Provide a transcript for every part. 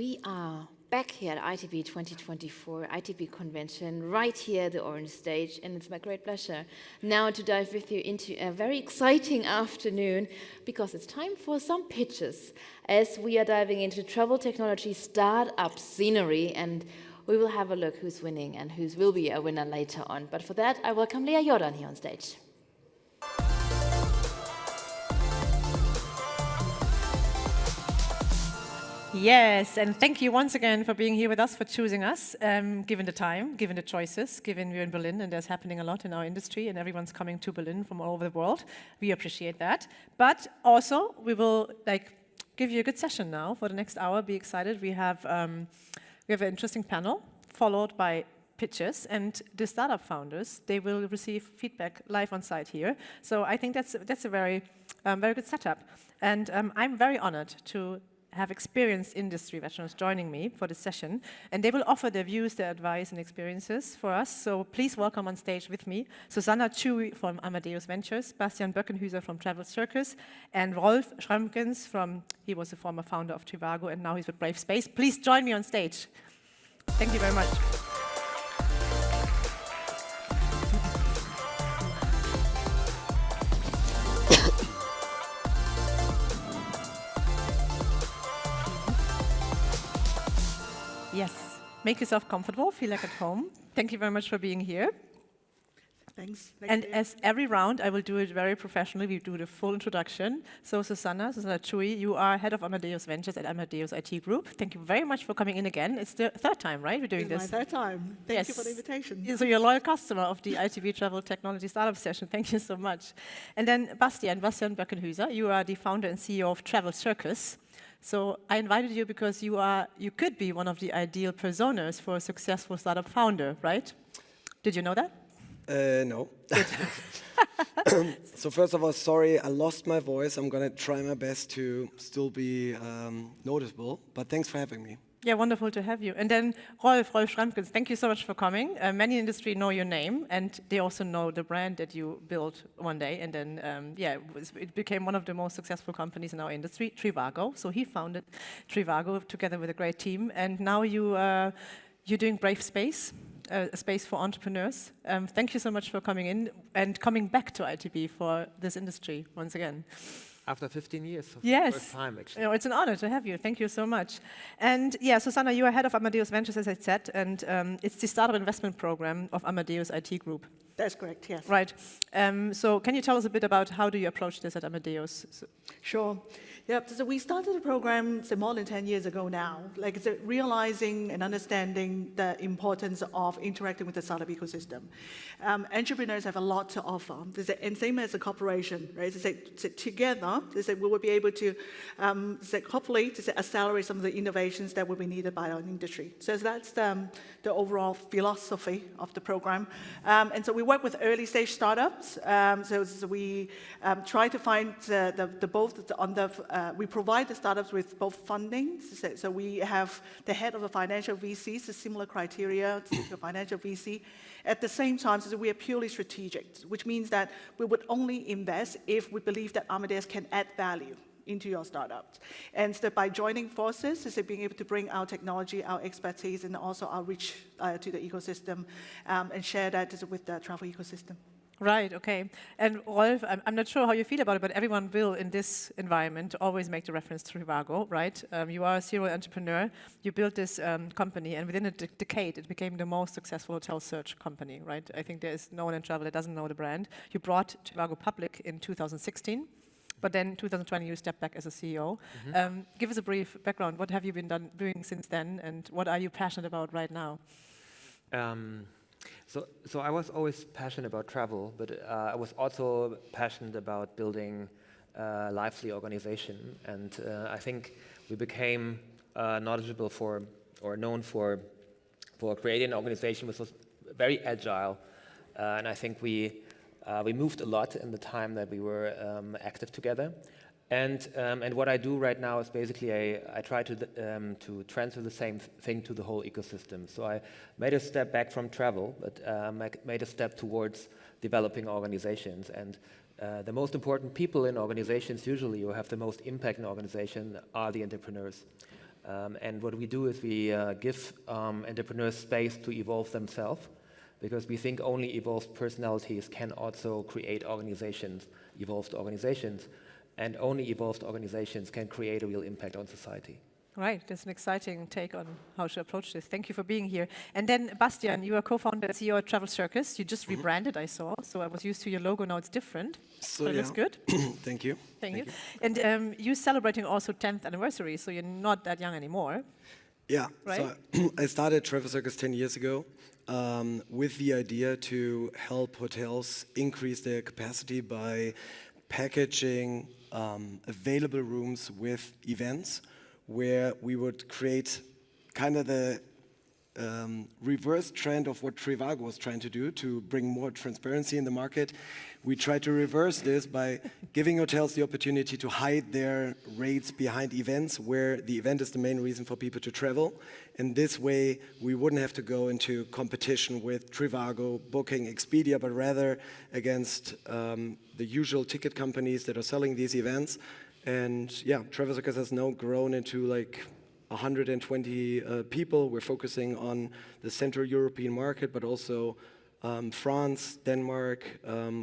We are back here at ITB 2024, ITB convention, right here at the Orange Stage, and it's my great pleasure now to dive with you into a very exciting afternoon, because it's time for some pitches, as we are diving into travel technology startup scenery, and we will have a look who's winning and who will be a winner later on. But for that, I welcome Lea Jordan here on stage. Yes, and thank you once again for being here with us, for choosing us, given the time, given the choices, given we're in Berlin and there's happening a lot in our industry and everyone's coming to Berlin from all over the world. We appreciate that. But also, we will give you a good session now for the next hour. Be excited. We have an interesting panel followed by pitches, and the startup founders, they will receive feedback live on site here. So I think that's a very good setup. And I'm very honored to have experienced industry veterans joining me for this session, and they will offer their views, their advice and experiences for us. So please welcome on stage with me Susanna Chewy from Amadeus Ventures, Bastian Böckenhüser from Travel Circus, and Rolf Schrömkens he was a former founder of Trivago and now he's with Brave Space. Please join me on stage. Thank you very much. Yes, make yourself comfortable, feel like at home. Thank you very much for being here. Thanks. And as every round, I will do it very professionally. We do the full introduction. So Susanna Chewy, you are head of Amadeus Ventures at Amadeus IT Group. Thank you very much for coming in again. It's the third time, right, we're doing this? It's my third time. Thank you for the invitation. So you're a loyal customer of the ITB Travel Technology Startup Session. Thank you so much. And then Bastian Böckenhüser, you are the founder and CEO of Travel Circus. So I invited you because you could be one of the ideal personas for a successful startup founder, right? Did you know that? No. So first of all, sorry, I lost my voice. I'm going to try my best to still be noticeable, but thanks for having me. Yeah, wonderful to have you. And then Rolf Schrömkens, thank you so much for coming. Many in the industry know your name, and they also know the brand that you built one day. And then, it became one of the most successful companies in our industry, Trivago. So he founded Trivago together with a great team. And now you're doing Brave Space, a space for entrepreneurs. Thank you so much for coming in and coming back to ITB for this industry once again. After 15 years, yes. First time actually. You know, it's an honor to have you. Thank you so much. And yeah, Susanna, you are head of Amadeus Ventures, as I said, and it's the startup investment program of Amadeus IT Group. That's correct, yes. Right. So can you tell us a bit about how do you approach this at Amadeus? Sure. Yeah, so we started the program more than 10 years ago now, realizing and understanding the importance of interacting with the startup ecosystem. Entrepreneurs have a lot to offer, and same as a corporation, right? Together, we will be able to hopefully accelerate some of the innovations that will be needed by our industry. So that's the overall philosophy of the program. And so we work with early stage startups. So we try to find we provide the startups with both funding. So we have the head of the financial VCs, a similar criteria to the financial VC. At the same time, so we are purely strategic, which means that we would only invest if we believe that Amadeus can add value into your startups. And so by joining forces, is being able to bring our technology, our expertise, and also our reach to the ecosystem, and share that with the travel ecosystem. Right, okay. And Rolf, I'm not sure how you feel about it, but everyone will, in this environment, always make the reference to Trivago, right? You are a serial entrepreneur. You built this company, and within a decade, it became the most successful hotel search company, right? I think there is no one in travel that doesn't know the brand. You brought Trivago public in 2016, but then in 2020, you stepped back as a CEO. Mm-hmm. Give us a brief background. What have you been doing since then, and what are you passionate about right now? So I was always passionate about travel, but I was also passionate about building a lively organization. And I think we became knowledgeable for, or known for creating an organization which was very agile. And I think we moved a lot in the time that we were active together. And what I do right now is basically I try to transfer the same thing to the whole ecosystem. So I made a step back from travel, but made a step towards developing organizations. And the most important people in organizations, usually who have the most impact in organization, are the entrepreneurs. And what we do is we give entrepreneurs space to evolve themselves, because we think only evolved personalities can also create organizations, evolved organizations, and only evolved organizations can create a real impact on society. Right, that's an exciting take on how to approach this. Thank you for being here. And then, Bastian, you are co-founder and CEO at Travel Circus. You just rebranded, I saw. So I was used to your logo, now it's different. So but it looks good. Thank you. Thank you. And you're celebrating also 10th anniversary, so you're not that young anymore. Yeah, Right? so I started Travel Circus 10 years ago with the idea to help hotels increase their capacity by packaging available rooms with events, where we would create kind of the reverse trend of what Trivago was trying to do to bring more transparency in the market. We tried to reverse this by giving hotels the opportunity to hide their rates behind events where the event is the main reason for people to travel. And this way, we wouldn't have to go into competition with Trivago, Booking, Expedia, but rather against the usual ticket companies that are selling these events. And yeah, Travel Circus has now grown into like 120 people. We're focusing on the Central European market, but also France, Denmark.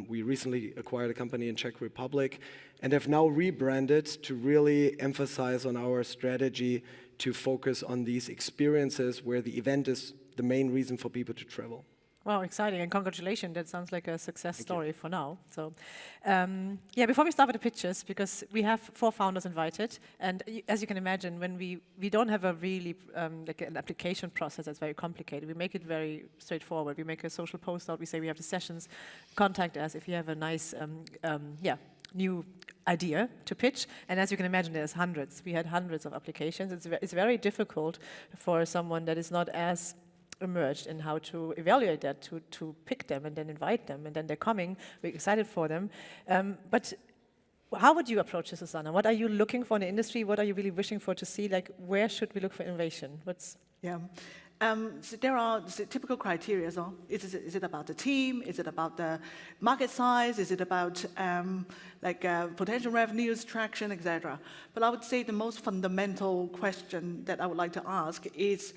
We recently acquired a company in Czech Republic and have now rebranded to really emphasize on our strategy to focus on these experiences where the event is the main reason for people to travel. Wow, exciting, and congratulations. That sounds like a success story for now. So, yeah, before we start with the pitches, because we have 4 founders invited, and as you can imagine, when we don't have a really, like an application process that's very complicated. We make it very straightforward. We make a social post out, we say we have the sessions, contact us if you have a nice, new idea to pitch. And as you can imagine, there's hundreds. We had hundreds of applications. It's very difficult for someone that is not as emerged in how to evaluate that, to pick them and then invite them, and then they're coming, we're excited for them. But how would you approach this, Susanna? What are you looking for in the industry? What are you really wishing for to see? Like, where should we look for innovation? Yeah. So there are typical criteria. So is it about the team? Is it about the market size? Is it about potential revenues, traction, etc.? But I would say the most fundamental question that I would like to ask is,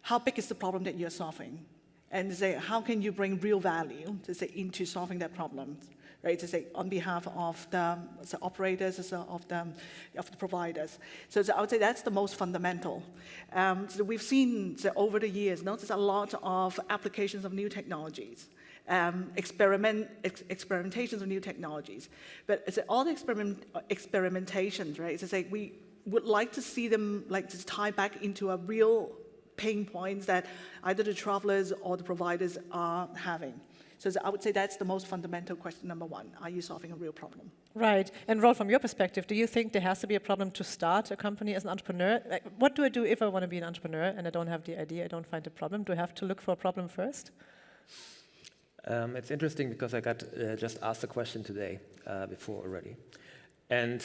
how big is the problem that you're solving? And say, how can you bring real value into solving that problem? Right, to say on behalf of the operators, of the providers. So I would say that's the most fundamental. So we've seen over the years, there's a lot of applications of new technologies, experimentations of new technologies. But all the experimentations, right? To say we would like to see them to tie back into a real pain points that either the travelers or the providers are having. So I would say that's the most fundamental question, number one. Are you solving a real problem? Right. And Rolf, from your perspective, do you think there has to be a problem to start a company as an entrepreneur? Like, what do I do if I want to be an entrepreneur and I don't have the idea, I don't find a problem? Do I have to look for a problem first? It's interesting because I got just asked the question today before already. And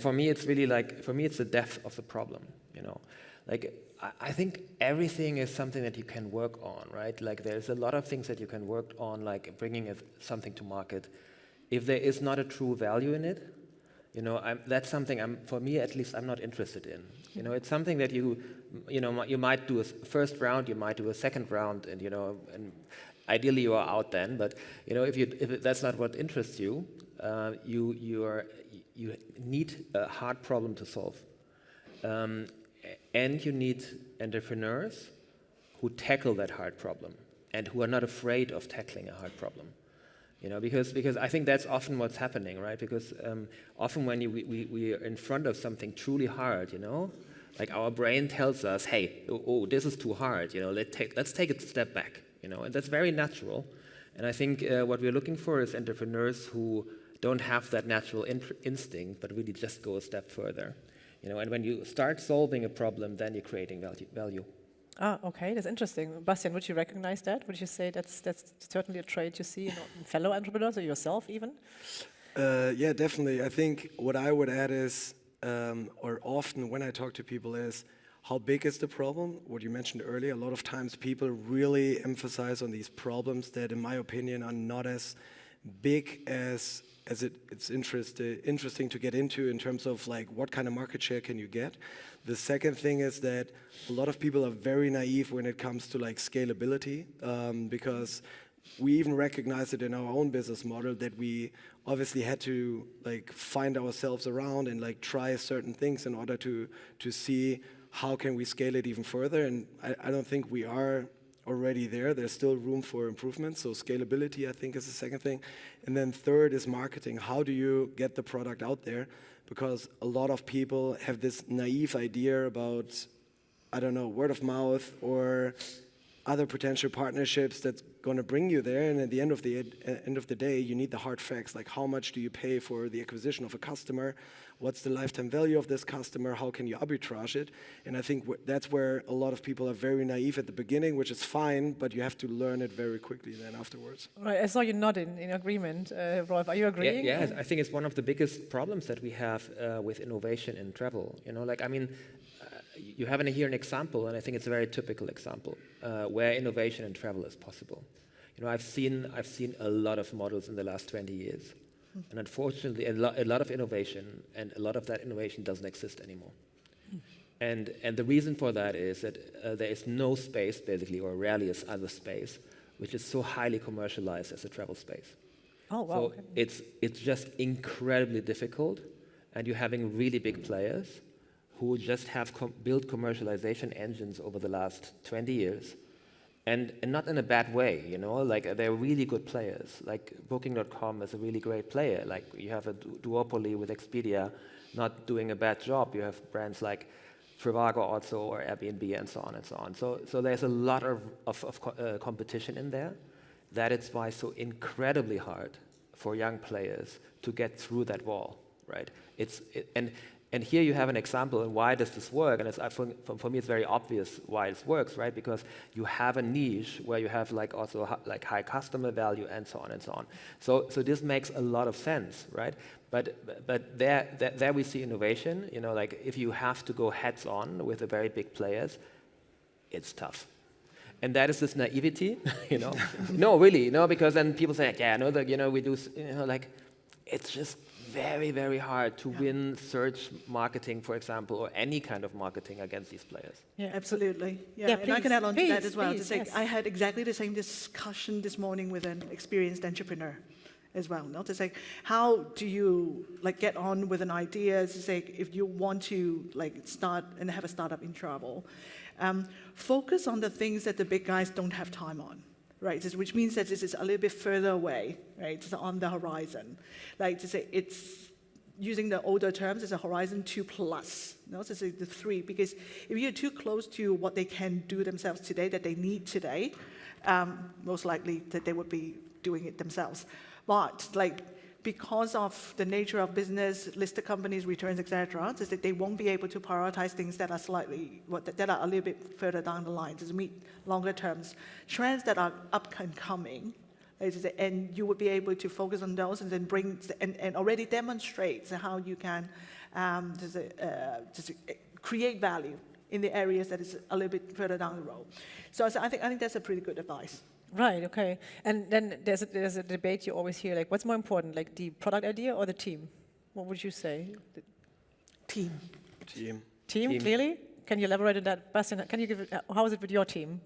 for me, it's really it's the depth of the problem, Like, I think everything is something that you can work on, right? Like, there's a lot of things that you can work on, like bringing something to market. If there is not a true value in it, that's something for me at least, I'm not interested in. It's something that you might do a first round, you might do a second round, and and ideally you are out then. But if that's not what interests you, you need a hard problem to solve. And you need entrepreneurs who tackle that hard problem and who are not afraid of tackling a hard problem. Because I think that's often what's happening, right? Because often when we are in front of something truly hard, like our brain tells us, hey, this is too hard, let's take a step back, and that's very natural. And I think what we're looking for is entrepreneurs who don't have that natural instinct, but really just go a step further. And when you start solving a problem, then you're creating value. Ah, okay, that's interesting. Bastian, would you recognize that? Would you say that's certainly a trait you see in fellow entrepreneurs or yourself even? Yeah, definitely. I think what I would add is, or often when I talk to people is, how big is the problem? What you mentioned earlier, a lot of times people really emphasize on these problems that, in my opinion, are not as big as as it's interesting to get into in terms of like what kind of market share can you get. The second thing is that a lot of people are very naive when it comes to like scalability, because we even recognize it in our own business model that we obviously had to like find ourselves around and like try certain things in order to see how can we scale it even further. And I don't think we are already there. There's still room for improvement. So scalability, I think, is the second thing. And then third is marketing. How do you get the product out there? Because a lot of people have this naive idea about, I don't know, word of mouth or other potential partnerships that's going to bring you there. And at the end of the day, you need the hard facts, like how much do you pay for the acquisition of a customer? What's the lifetime value of this customer? How can you arbitrage it? And I think that's where a lot of people are very naive at the beginning, which is fine, but you have to learn it very quickly then afterwards. Right, I saw you nod in agreement. Rolf, are you agreeing? Yeah, I think it's one of the biggest problems that we have with innovation in travel. You know, like, I mean, you have here an example, and I think it's a very typical example, where innovation in travel is possible. You know, I've seen a lot of models in the last 20 years. And unfortunately, a lot of innovation, and a lot of that innovation doesn't exist anymore. And the reason for that is that there is no space, basically, or rarely is other space, which is so highly commercialized as a travel space. Oh, wow. So it's just incredibly difficult, and you're having really big players who just have built commercialization engines over the last 20 years. And not in a bad way, you know, like they're really good players. Like Booking.com is a really great player. Like you have a duopoly with Expedia not doing a bad job. You have brands like Trivago also, or Airbnb, and so on and so on. So there's a lot of competition in there. That is why it's so incredibly hard for young players to get through that wall, right? And here you have an example, and why does this work? And for me, it's very obvious why this works, right? Because you have a niche where you have like also like high customer value and so on and so on. So this makes a lot of sense, right? But there we see innovation. You know, like if you have to go heads on with the very big players, it's tough. And that is this naivety, you know? No, really, no, because then people say, yeah, no, you know, we do, you know, like it's just very, very hard to win search marketing, for example, or any kind of marketing against these players. Yeah, absolutely. Yeah, Yeah, and I can add on to that as well. Please, To say, yes. I had exactly the same discussion this morning with an experienced entrepreneur as well. Not to say, how do you like get on with an idea? To say, if you want to like start and have a startup in travel, focus on the things that the big guys don't have time on. Right, which means that this is a little bit further away, right? It's on the horizon. Like to say, it's using the older terms, it's a horizon 2+. No, to say the 3, because if you're too close to what they can do themselves today, that they need today, most likely that they would be doing it themselves. But like, because of the nature of business, listed companies, returns, etc., so that they won't be able to prioritize things that are that are a little bit further down the line to meet longer terms trends that are up and coming, and you would be able to focus on those and then bring and already demonstrate how you can create value in the areas that is a little bit further down the road. So I think that's a pretty good advice. Right, okay. And then there's a debate you always hear, like, what's more important, like the product idea or the team? What would you say? Team. Team, clearly? Can you elaborate on that? Bastian, can you give it, how is it with your team?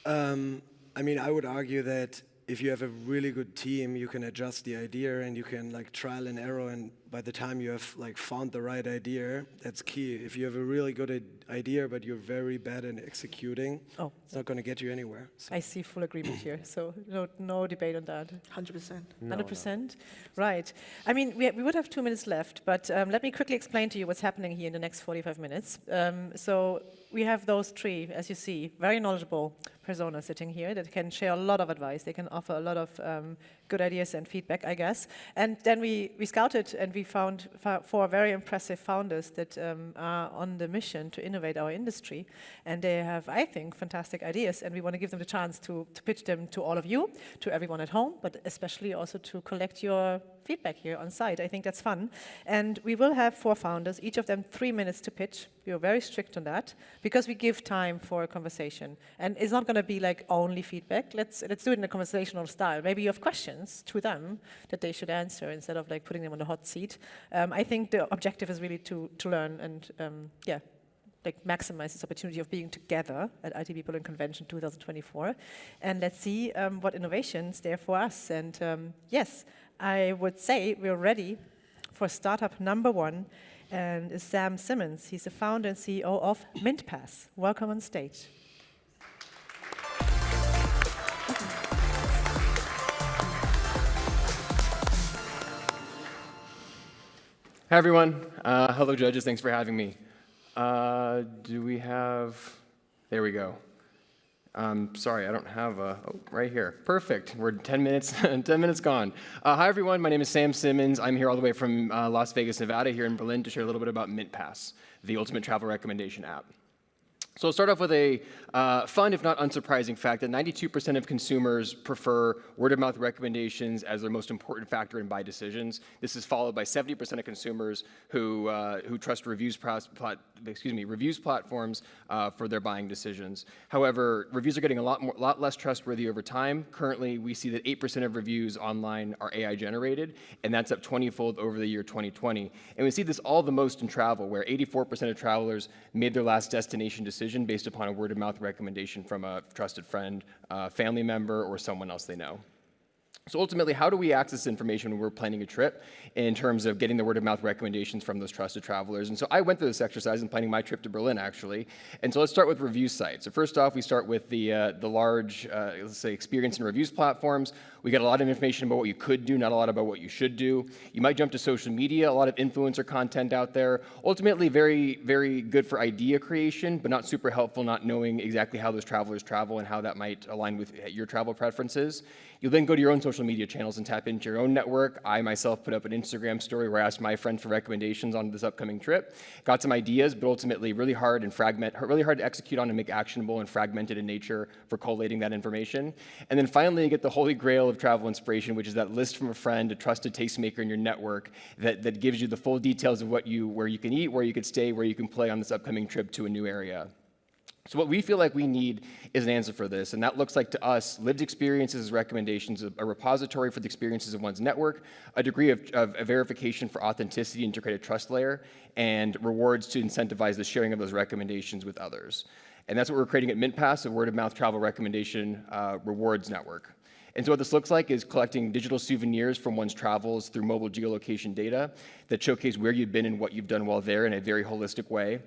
I mean, I would argue that if you have a really good team, you can adjust the idea and you can like trial and error, and by the time you have like found the right idea, that's key. If you have a really good idea but you're very bad at executing, it's not going to get you anywhere. So. I see full agreement here, so no debate on that. 100%. 100%? Right. I mean, we would have 2 minutes left, but let me quickly explain to you what's happening here in the next 45 minutes. So we have those 3, as you see, very knowledgeable personas sitting here that can share a lot of advice. They can offer a lot of good ideas and feedback, I guess. And then we scouted and we found 4 very impressive founders that are on the mission to innovate our industry. And they have, I think, fantastic ideas. And we want to give them the chance to pitch them to all of you, to everyone at home, but especially also to collect your feedback here on site. I think that's fun. And we will have 4 founders, each of them 3 minutes to pitch. We are very strict on that because we give time for a conversation. And it's not going going to be like only feedback. Let's do it in a conversational style. Maybe you have questions to them that they should answer instead of like putting them on the hot seat. I think the objective is really to learn and like maximize this opportunity of being together at ITB Berlin Convention 2024. And let's see what innovations there for us. And yes, I would say we're ready for startup number 1. And is Sam Simmons. He's the founder and CEO of MintPass. Welcome on stage. Hi, everyone. Hello, judges. Thanks for having me. Do we have... There we go. Sorry, I don't have a... Oh, right here. Perfect. We're 10 minutes, 10 minutes gone. Hi, everyone. My name is Sam Simmons. I'm here all the way from Las Vegas, Nevada, here in Berlin, to share a little bit about MintPass, the ultimate travel recommendation app. So I'll start off with a fun, if not unsurprising, fact that 92% of consumers prefer word-of-mouth recommendations as their most important factor in buy decisions. This is followed by 70% of consumers who trust reviews platforms for their buying decisions. However, reviews are getting a lot less trustworthy over time. Currently, we see that 8% of reviews online are AI generated, and that's up 20-fold over the year 2020. And we see this all the most in travel, where 84% of travelers made their last destination decision based upon a word-of-mouth recommendation from a trusted friend, family member, or someone else they know. So ultimately, how do we access information when we're planning a trip in terms of getting the word-of-mouth recommendations from those trusted travelers? And so I went through this exercise in planning my trip to Berlin, actually. And so let's start with review sites. So first off, we start with the large, let's say, experience and reviews platforms. We get a lot of information about what you could do, not a lot about what you should do. You might jump to social media, a lot of influencer content out there. Ultimately, very, very good for idea creation, but not super helpful, not knowing exactly how those travelers travel and how that might align with your travel preferences. You'll then go to your own social media channels and tap into your own network. I myself put up an Instagram story where I asked my friend for recommendations on this upcoming trip. Got some ideas, but ultimately really hard to execute on and make actionable and fragmented in nature for collating that information. And then finally, you get the holy grail of travel inspiration, which is that list from a friend, a trusted tastemaker in your network that gives you the full details of where you can eat, where you could stay, where you can play on this upcoming trip to a new area. So what we feel like we need is an answer for this, and that looks like to us lived experiences as recommendations, a repository for the experiences of one's network, a degree of verification for authenticity and to create a trust layer, and rewards to incentivize the sharing of those recommendations with others. And that's what we're creating at MintPass, a word-of-mouth travel recommendation rewards network. And so what this looks like is collecting digital souvenirs from one's travels through mobile geolocation data that showcase where you've been and what you've done while there in a very holistic way.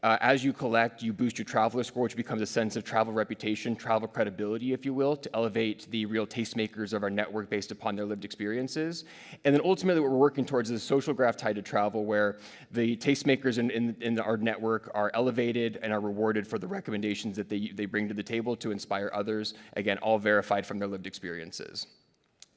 As you collect, you boost your traveler score, which becomes a sense of travel reputation, travel credibility, if you will, to elevate the real tastemakers of our network based upon their lived experiences. And then ultimately what we're working towards is a social graph tied to travel where the tastemakers in our network are elevated and are rewarded for the recommendations that they bring to the table to inspire others, again, all verified from their lived experiences.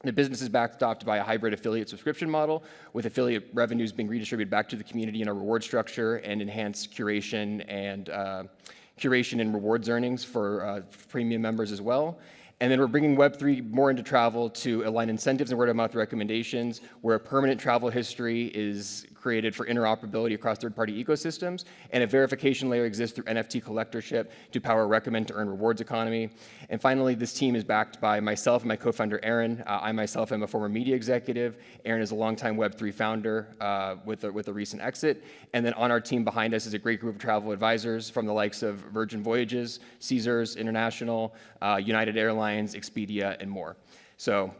The business is backstopped by a hybrid affiliate subscription model, with affiliate revenues being redistributed back to the community in a reward structure and enhanced curation and rewards earnings for premium members as well. And then we're bringing Web3 more into travel to align incentives and word-of-mouth recommendations, where a permanent travel history is created for interoperability across third-party ecosystems, and a verification layer exists through NFT collectorship to power a recommend-to-earn rewards economy. And finally, this team is backed by myself and my co-founder, Aaron. I myself am a former media executive. Aaron is a longtime Web3 founder with a recent exit. And then on our team behind us is a great group of travel advisors from the likes of Virgin Voyages, Caesars International, United Airlines, Expedia, and more. So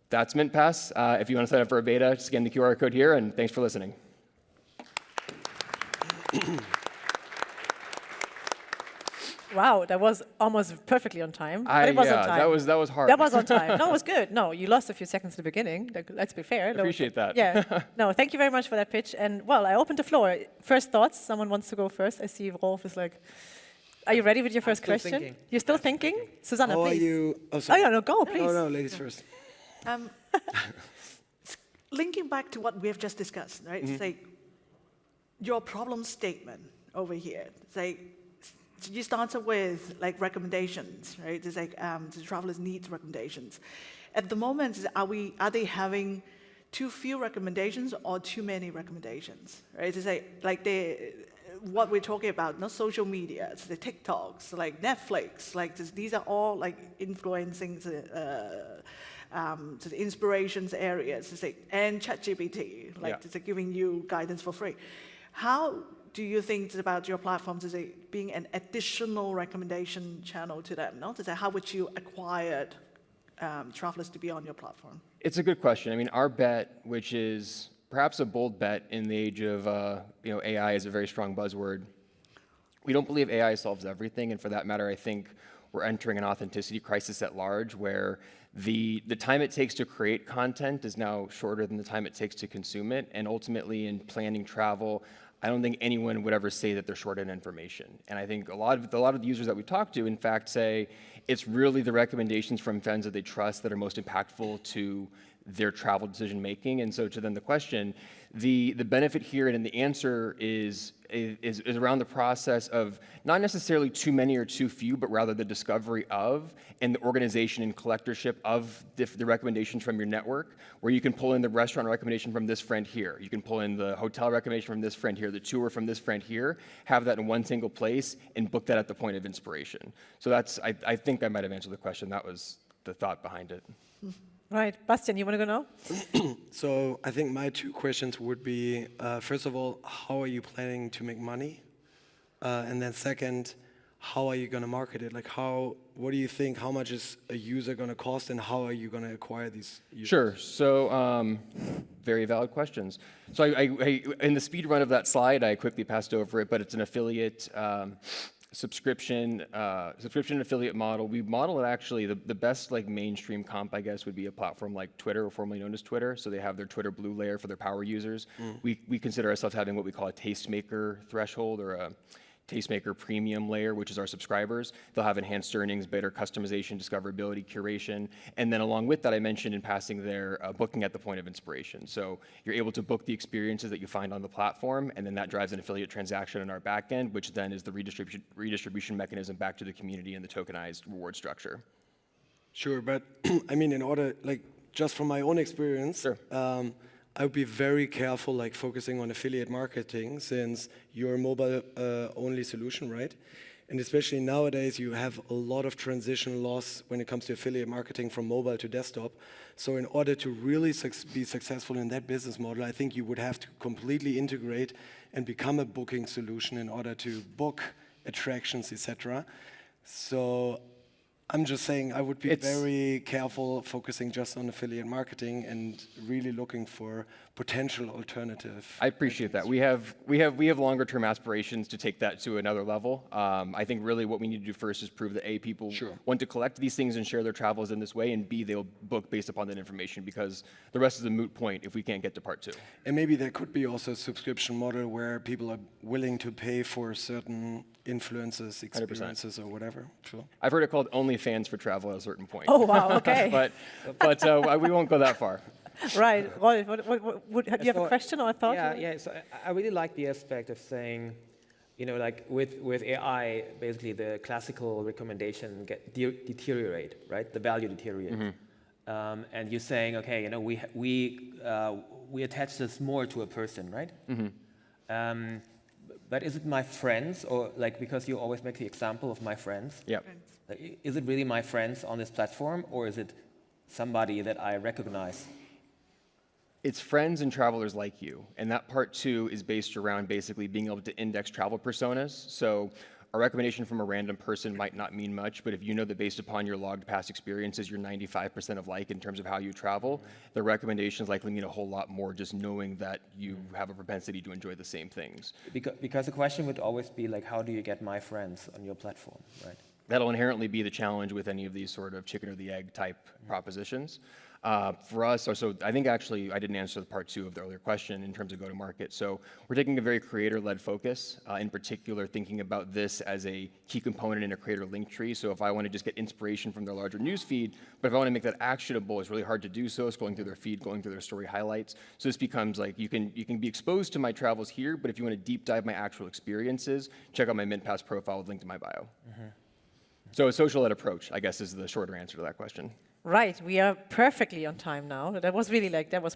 that's MintPass. If you want to sign up for a beta, scan the QR code here, and thanks for listening. Wow, that was almost perfectly on time. But it was on time. That was hard. That was on time. No, it was good. No, you lost a few seconds at the beginning. Let's be fair. Appreciate that. Yeah. No, thank you very much for that pitch. And well, I opened the floor. First thoughts. Someone wants to go first. I see Rolf is like, are you ready with your first question? Thinking. You're still thinking? Susanna, How please. are you? Oh, Oh, sorry. yeah, no, go, please. No, ladies first. Linking back to what we have just discussed, right? It's like your problem statement over here. It's like you started with like recommendations, right? It's like the travelers need recommendations. At the moment, are they having too few recommendations or too many recommendations, right? It's like what we're talking about, not social media, it's the TikToks, like Netflix, like these are all like influencing the inspirations areas, and ChatGPT, like giving you guidance for free. How do you think about your platforms as being an additional recommendation channel to them? No? How would you acquire travelers to be on your platform? It's a good question. I mean, our bet, which is perhaps a bold bet in the age of AI is a very strong buzzword. We don't believe AI solves everything, and for that matter, I think we're entering an authenticity crisis at large, where the time it takes to create content is now shorter than the time it takes to consume it, and ultimately in planning travel, I don't think anyone would ever say that they're short on information. And I think a lot of the users that we talk to, in fact, say it's really the recommendations from friends that they trust that are most impactful to their travel decision making. And so to then the question, the benefit here and the answer is around the process of not necessarily too many or too few, but rather the discovery of and the organization and collectorship of the recommendations from your network, where you can pull in the restaurant recommendation from this friend here. You can pull in the hotel recommendation from this friend here, the tour from this friend here, have that in one single place and book that at the point of inspiration. So that's, I think I might have answered the question. That was the thought behind it. Right. Bastian, you want to go now? So I think my two questions would be, first of all, how are you planning to make money? And then second, how are you going to market it? Like what do you think, how much is a user going to cost, and how are you going to acquire these users? Sure. So very valid questions. So I in the speed run of that slide, I quickly passed over it, but it's an affiliate subscription affiliate model. We model it actually, the best like mainstream comp, I guess, would be a platform like Twitter, or formerly known as Twitter. So they have their Twitter Blue layer for their power users. We consider ourselves having what we call a tastemaker threshold, or a tastemaker premium layer, which is our subscribers. They'll have enhanced earnings, better customization, discoverability, curation, and then along with that, I mentioned in passing there, booking at the point of inspiration. So you're able to book the experiences that you find on the platform, and then that drives an affiliate transaction in our back end, which then is the redistribution mechanism back to the community and the tokenized reward structure. Sure, but I mean, in order, like, just from my own experience, Sure. I would be very careful, like focusing on affiliate marketing, since you're a mobile only solution, right? And especially nowadays, you have a lot of transition loss when it comes to affiliate marketing from mobile to desktop. So in order to really be successful in that business model, I think you would have to completely integrate and become a booking solution in order to book attractions, etc. So I'm just saying I would be very careful focusing just on affiliate marketing and really looking for potential alternative. I appreciate that. We have longer term aspirations to take that to another level. I think really what we need to do first is prove that A, people want to collect these things and share their travels in this way, and B, they'll book based upon that information, because the rest is a moot point if we can't get to part two. And maybe there could be also a subscription model where people are willing to pay for certain influences, experiences, 100%. Or whatever. Sure. I've heard it called OnlyFans for travel at a certain point. Oh, wow, okay. but we won't go that far. Right. Rolf, do you have a question or a thought? Yeah. So I really like the aspect of saying, like with AI, basically the classical recommendation deteriorate, right? The value deteriorate. Mm-hmm. And you're saying, okay, we attach this more to a person, right? Mm-hmm. But is it my friends, or like, because you always make the example of my friends? Yeah. Like, is it really my friends on this platform, or is it somebody that I recognize? It's friends and travelers like you. And that part two is based around basically being able to index travel personas. So a recommendation from a random person might not mean much, but if you know that based upon your logged past experiences, you're 95% of like in terms of how you travel, the recommendations likely mean a whole lot more just knowing that you have a propensity to enjoy the same things. Because the question would always be like, how do you get my friends on your platform, right? That'll inherently be the challenge with any of these sort of chicken or the egg type propositions. For us, so I think actually I didn't answer the part two of the earlier question in terms of go-to-market. So we're taking a very creator-led focus, in particular thinking about this as a key component in a creator link tree. So if I want to just get inspiration from their larger news feed, but if I want to make that actionable, it's really hard to do so. Scrolling through their feed, going through their story highlights. So this becomes like you can be exposed to my travels here, but if you want to deep dive my actual experiences, check out my Mint Pass profile with link to my bio. Mm-hmm. So a social-led approach, I guess, is the shorter answer to that question. Right, we are perfectly on time now. That was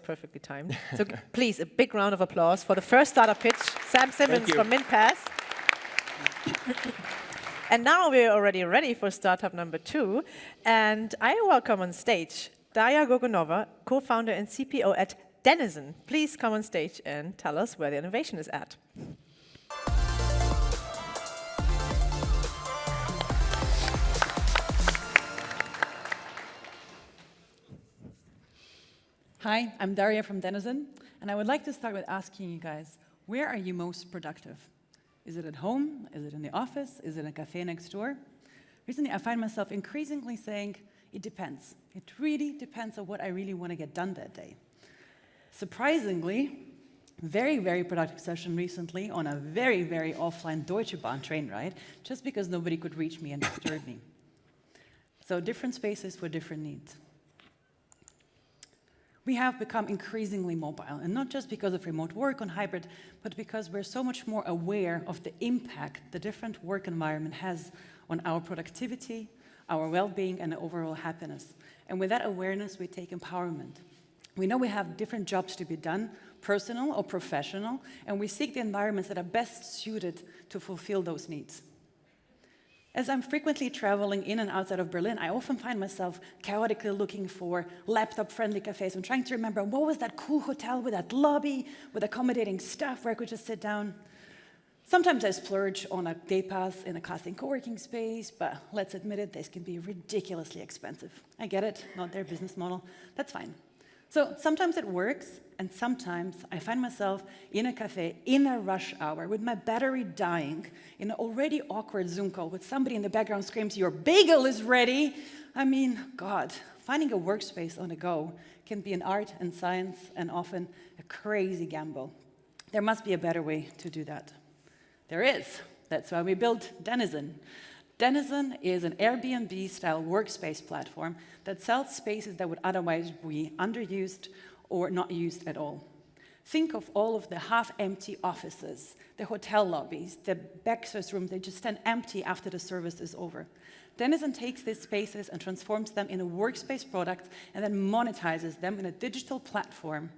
perfectly timed. So please, a big round of applause for the first startup pitch, Sam Simmons from Mint Pass. And now we're already ready for startup number 2. And I welcome on stage Darya Gogunova, co-founder and CPO at Denizen. Please come on stage and tell us where the innovation is at. Hi, I'm Daria from Denizen, and I would like to start with asking you guys, where are you most productive? Is it at home? Is it in the office? Is it in a cafe next door? Recently, I find myself increasingly saying, it depends. It really depends on what I really want to get done that day. Surprisingly, very, very productive session recently on a very, very offline Deutsche Bahn train ride, just because nobody could reach me and disturb me. So different spaces for different needs. We have become increasingly mobile, and not just because of remote work on hybrid, but because we're so much more aware of the impact the different work environment has on our productivity, our well-being, and overall happiness. And with that awareness, we take empowerment. We know we have different jobs to be done, personal or professional, and we seek the environments that are best suited to fulfill those needs. As I'm frequently traveling in and outside of Berlin, I often find myself chaotically looking for laptop-friendly cafes. I'm trying to remember, what was that cool hotel with that lobby, with accommodating stuff where I could just sit down? Sometimes I splurge on a day pass in a classic co-working space, but let's admit it, this can be ridiculously expensive. I get it, not their business model, that's fine. So sometimes it works, and sometimes I find myself in a cafe in a rush hour with my battery dying in an already awkward Zoom call with somebody in the background screams, "Your bagel is ready!" I mean, God, finding a workspace on the go can be an art and science and often a crazy gamble. There must be a better way to do that. There is. That's why we built Denizen. Denizen is an Airbnb-style workspace platform that sells spaces that would otherwise be underused or not used at all. Think of all of the half-empty offices, the hotel lobbies, the breakfast rooms, they just stand empty after the service is over. Denizen takes these spaces and transforms them into workspace products and then monetizes them in a digital platform.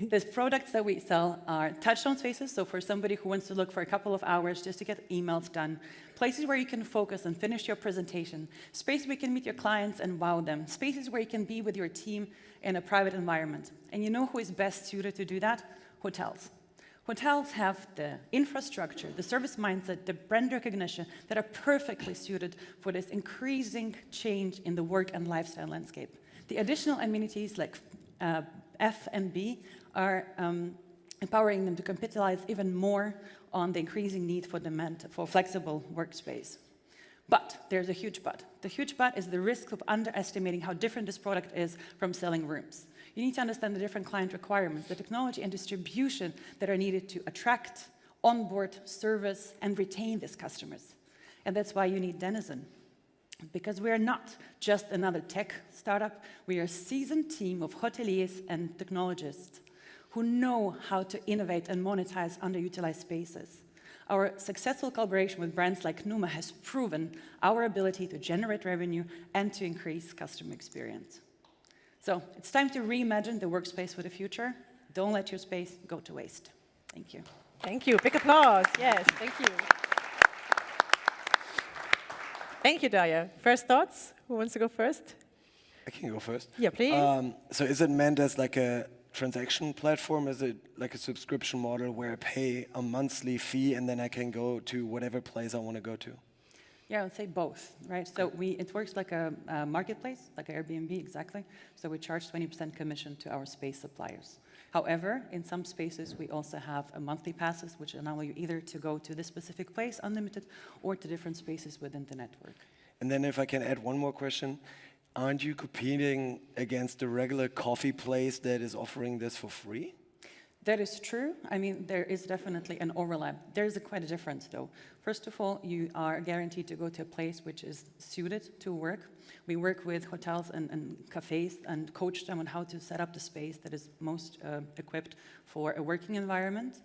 The products that we sell are touchstone spaces, so for somebody who wants to look for a couple of hours just to get emails done, places where you can focus and finish your presentation, spaces where you can meet your clients and wow them, spaces where you can be with your team in a private environment. And you know who is best suited to do that? Hotels. Hotels have the infrastructure, the service mindset, the brand recognition that are perfectly suited for this increasing change in the work and lifestyle landscape. The additional amenities like F&B are empowering them to capitalize even more on the increasing need for demand for flexible workspace. But there's a huge but. The huge but is the risk of underestimating how different this product is from selling rooms. You need to understand the different client requirements, the technology and distribution that are needed to attract, onboard, service, and retain these customers. And that's why you need Denizen. Because we are not just another tech startup, we are a seasoned team of hoteliers and technologists who know how to innovate and monetize underutilized spaces. Our successful collaboration with brands like Numa has proven our ability to generate revenue and to increase customer experience. So it's time to reimagine the workspace for the future. Don't let your space go to waste. Thank you. Thank you. Big applause. Yes, thank you. Thank you, Darya. First thoughts? Who wants to go first? I can go first. Yeah, please. So is it meant as like a transaction platform? Is it like a subscription model where I pay a monthly fee and then I can go to whatever place I want to go to? Yeah, I would say both, right? So it works like a marketplace, like Airbnb, exactly. So we charge 20% commission to our space suppliers. However, in some spaces, we also have a monthly passes, which allow you either to go to this specific place, unlimited, or to different spaces within the network. And then if I can add one more question, aren't you competing against the regular coffee place that is offering this for free? That is true. I mean, there is definitely an overlap. There is quite a difference, though. First of all, you are guaranteed to go to a place which is suited to work. We work with hotels and cafes and coach them on how to set up the space that is most equipped for a working environment.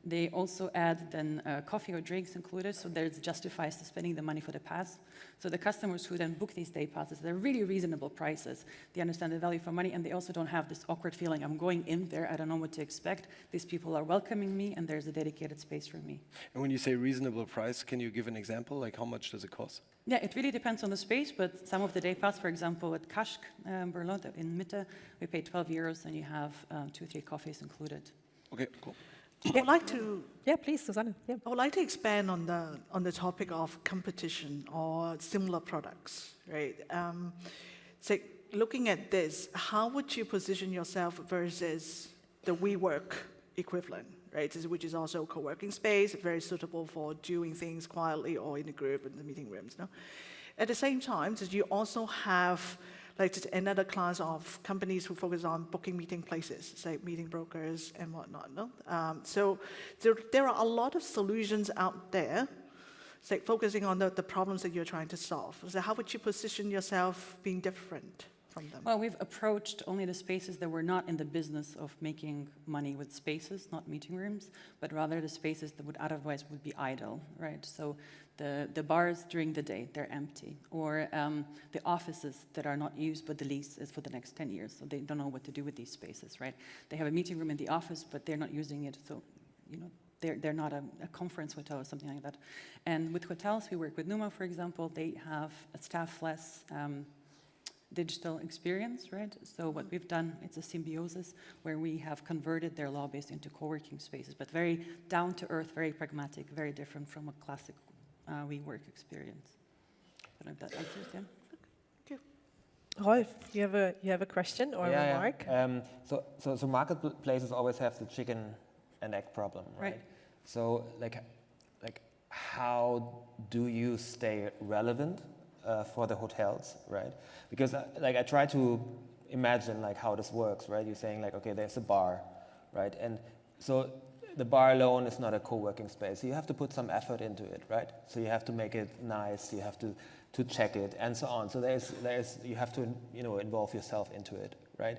They also add then coffee or drinks included, so there's justifies to spending the money for the pass. So the customers who then book these day passes, they're really reasonable prices. They understand the value for money, and they also don't have this awkward feeling, I'm going in there, I don't know what to expect. These people are welcoming me, and there's a dedicated space for me. And when you say reasonable price, can you give an example? Like how much does it cost? Yeah, it really depends on the space, but some of the day pass, for example, at Kaschk, Berlin, in Mitte, we pay 12 euros, and you have 2 or 3 coffees included. Okay, cool. I would like to Yeah, please, Susanne. Yeah. I would like to expand on the topic of competition or similar products, right? So looking at this, how would you position yourself versus the WeWork equivalent, right? Which is also a co-working space, very suitable for doing things quietly or in a group in the meeting rooms. No? At the same time, you also have like just another class of companies who focus on booking meeting places, say meeting brokers and whatnot. No? So there are a lot of solutions out there, say focusing on the problems that you're trying to solve. So how would you position yourself being different from them? Well, we've approached only the spaces that were not in the business of making money with spaces, not meeting rooms, but rather the spaces that would otherwise would be idle, right? So the bars during the day, they're empty, or the offices that are not used, but the lease is for the next 10 years, so they don't know what to do with these spaces, right? They have a meeting room in the office, but they're not using it, so, you know, they're not a conference hotel or something like that. And with hotels, we work with Numa, for example, they have a staff-less digital experience, right? So what we've done, it's a symbiosis where we have converted their lobbies into co-working spaces, but very down-to-earth, very pragmatic, very different from a classic WeWork experience. I don't know if that answers, yeah? Rolf, you have a question or a remark? So marketplaces always have the chicken and egg problem, right? So like how do you stay relevant for the hotels, right? Because I try to imagine like how this works, right? You're saying like, okay, there's a bar, right? And so the bar alone is not a co-working space. You have to put some effort into it, right? So you have to make it nice. You have to check it and so on. So you have to involve yourself into it, right?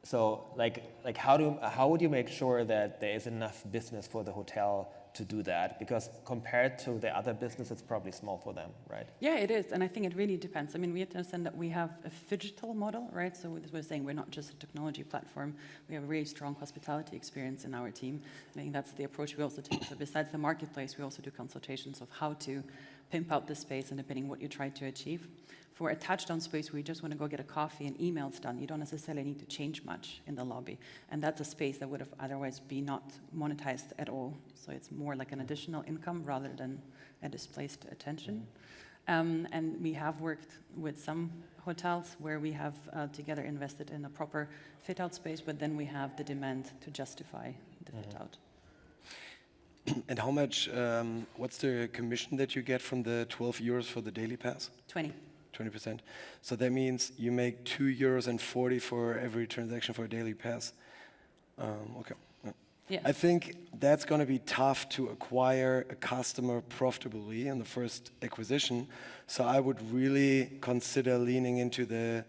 So like how would you make sure that there is enough business for the hotel to do that? Because compared to the other business, it's probably small for them, right? Yeah, it is, and I think it really depends. I mean, we have to understand that we have a phygital model, right? So we're saying we're not just a technology platform. We have a really strong hospitality experience in our team. I think that's the approach we also take. So besides the marketplace, we also do consultations of how to pimp out the space and depending what you try to achieve. For a touchdown space where you just want to go get a coffee and emails done, you don't necessarily need to change much in the lobby. And that's a space that would have otherwise be not monetized at all. So it's more like an additional income rather than a displaced attention. And we have worked with some hotels where we have together invested in a proper fit-out space, but then we have the demand to justify the fit-out. And how much, what's the commission that you get from the 12 euros for the daily pass? 20%. So that means you make €2.40 for every transaction for a daily pass. Okay. Yeah. I think that's going to be tough to acquire a customer profitably in the first acquisition. So I would really consider leaning into the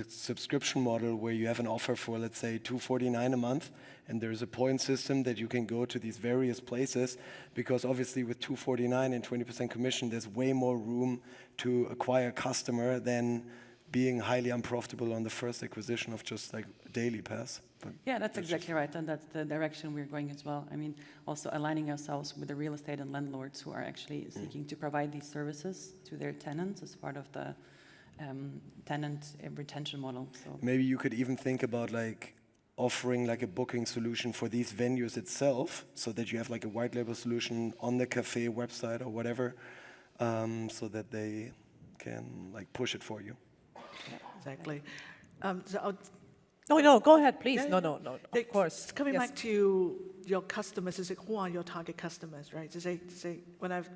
subscription model where you have an offer for, let's say, $2.49 a month, and there's a point system that you can go to these various places, because obviously with $2.49 and 20% commission, there's way more room to acquire a customer than being highly unprofitable on the first acquisition of just like a daily pass. But yeah, that's exactly right, and that's the direction we're going as well. I mean, also aligning ourselves with the real estate and landlords who are actually seeking to provide these services to their tenants as part of the tenant retention model. So maybe you could even think about like offering like a booking solution for these venues itself, so that you have like a white label solution on the cafe website or whatever, so that they can like push it for you. Exactly. No, go ahead, please. Yeah, No, of course. Coming Yes. back to your customers, is like, who are your target customers, right? To say when I've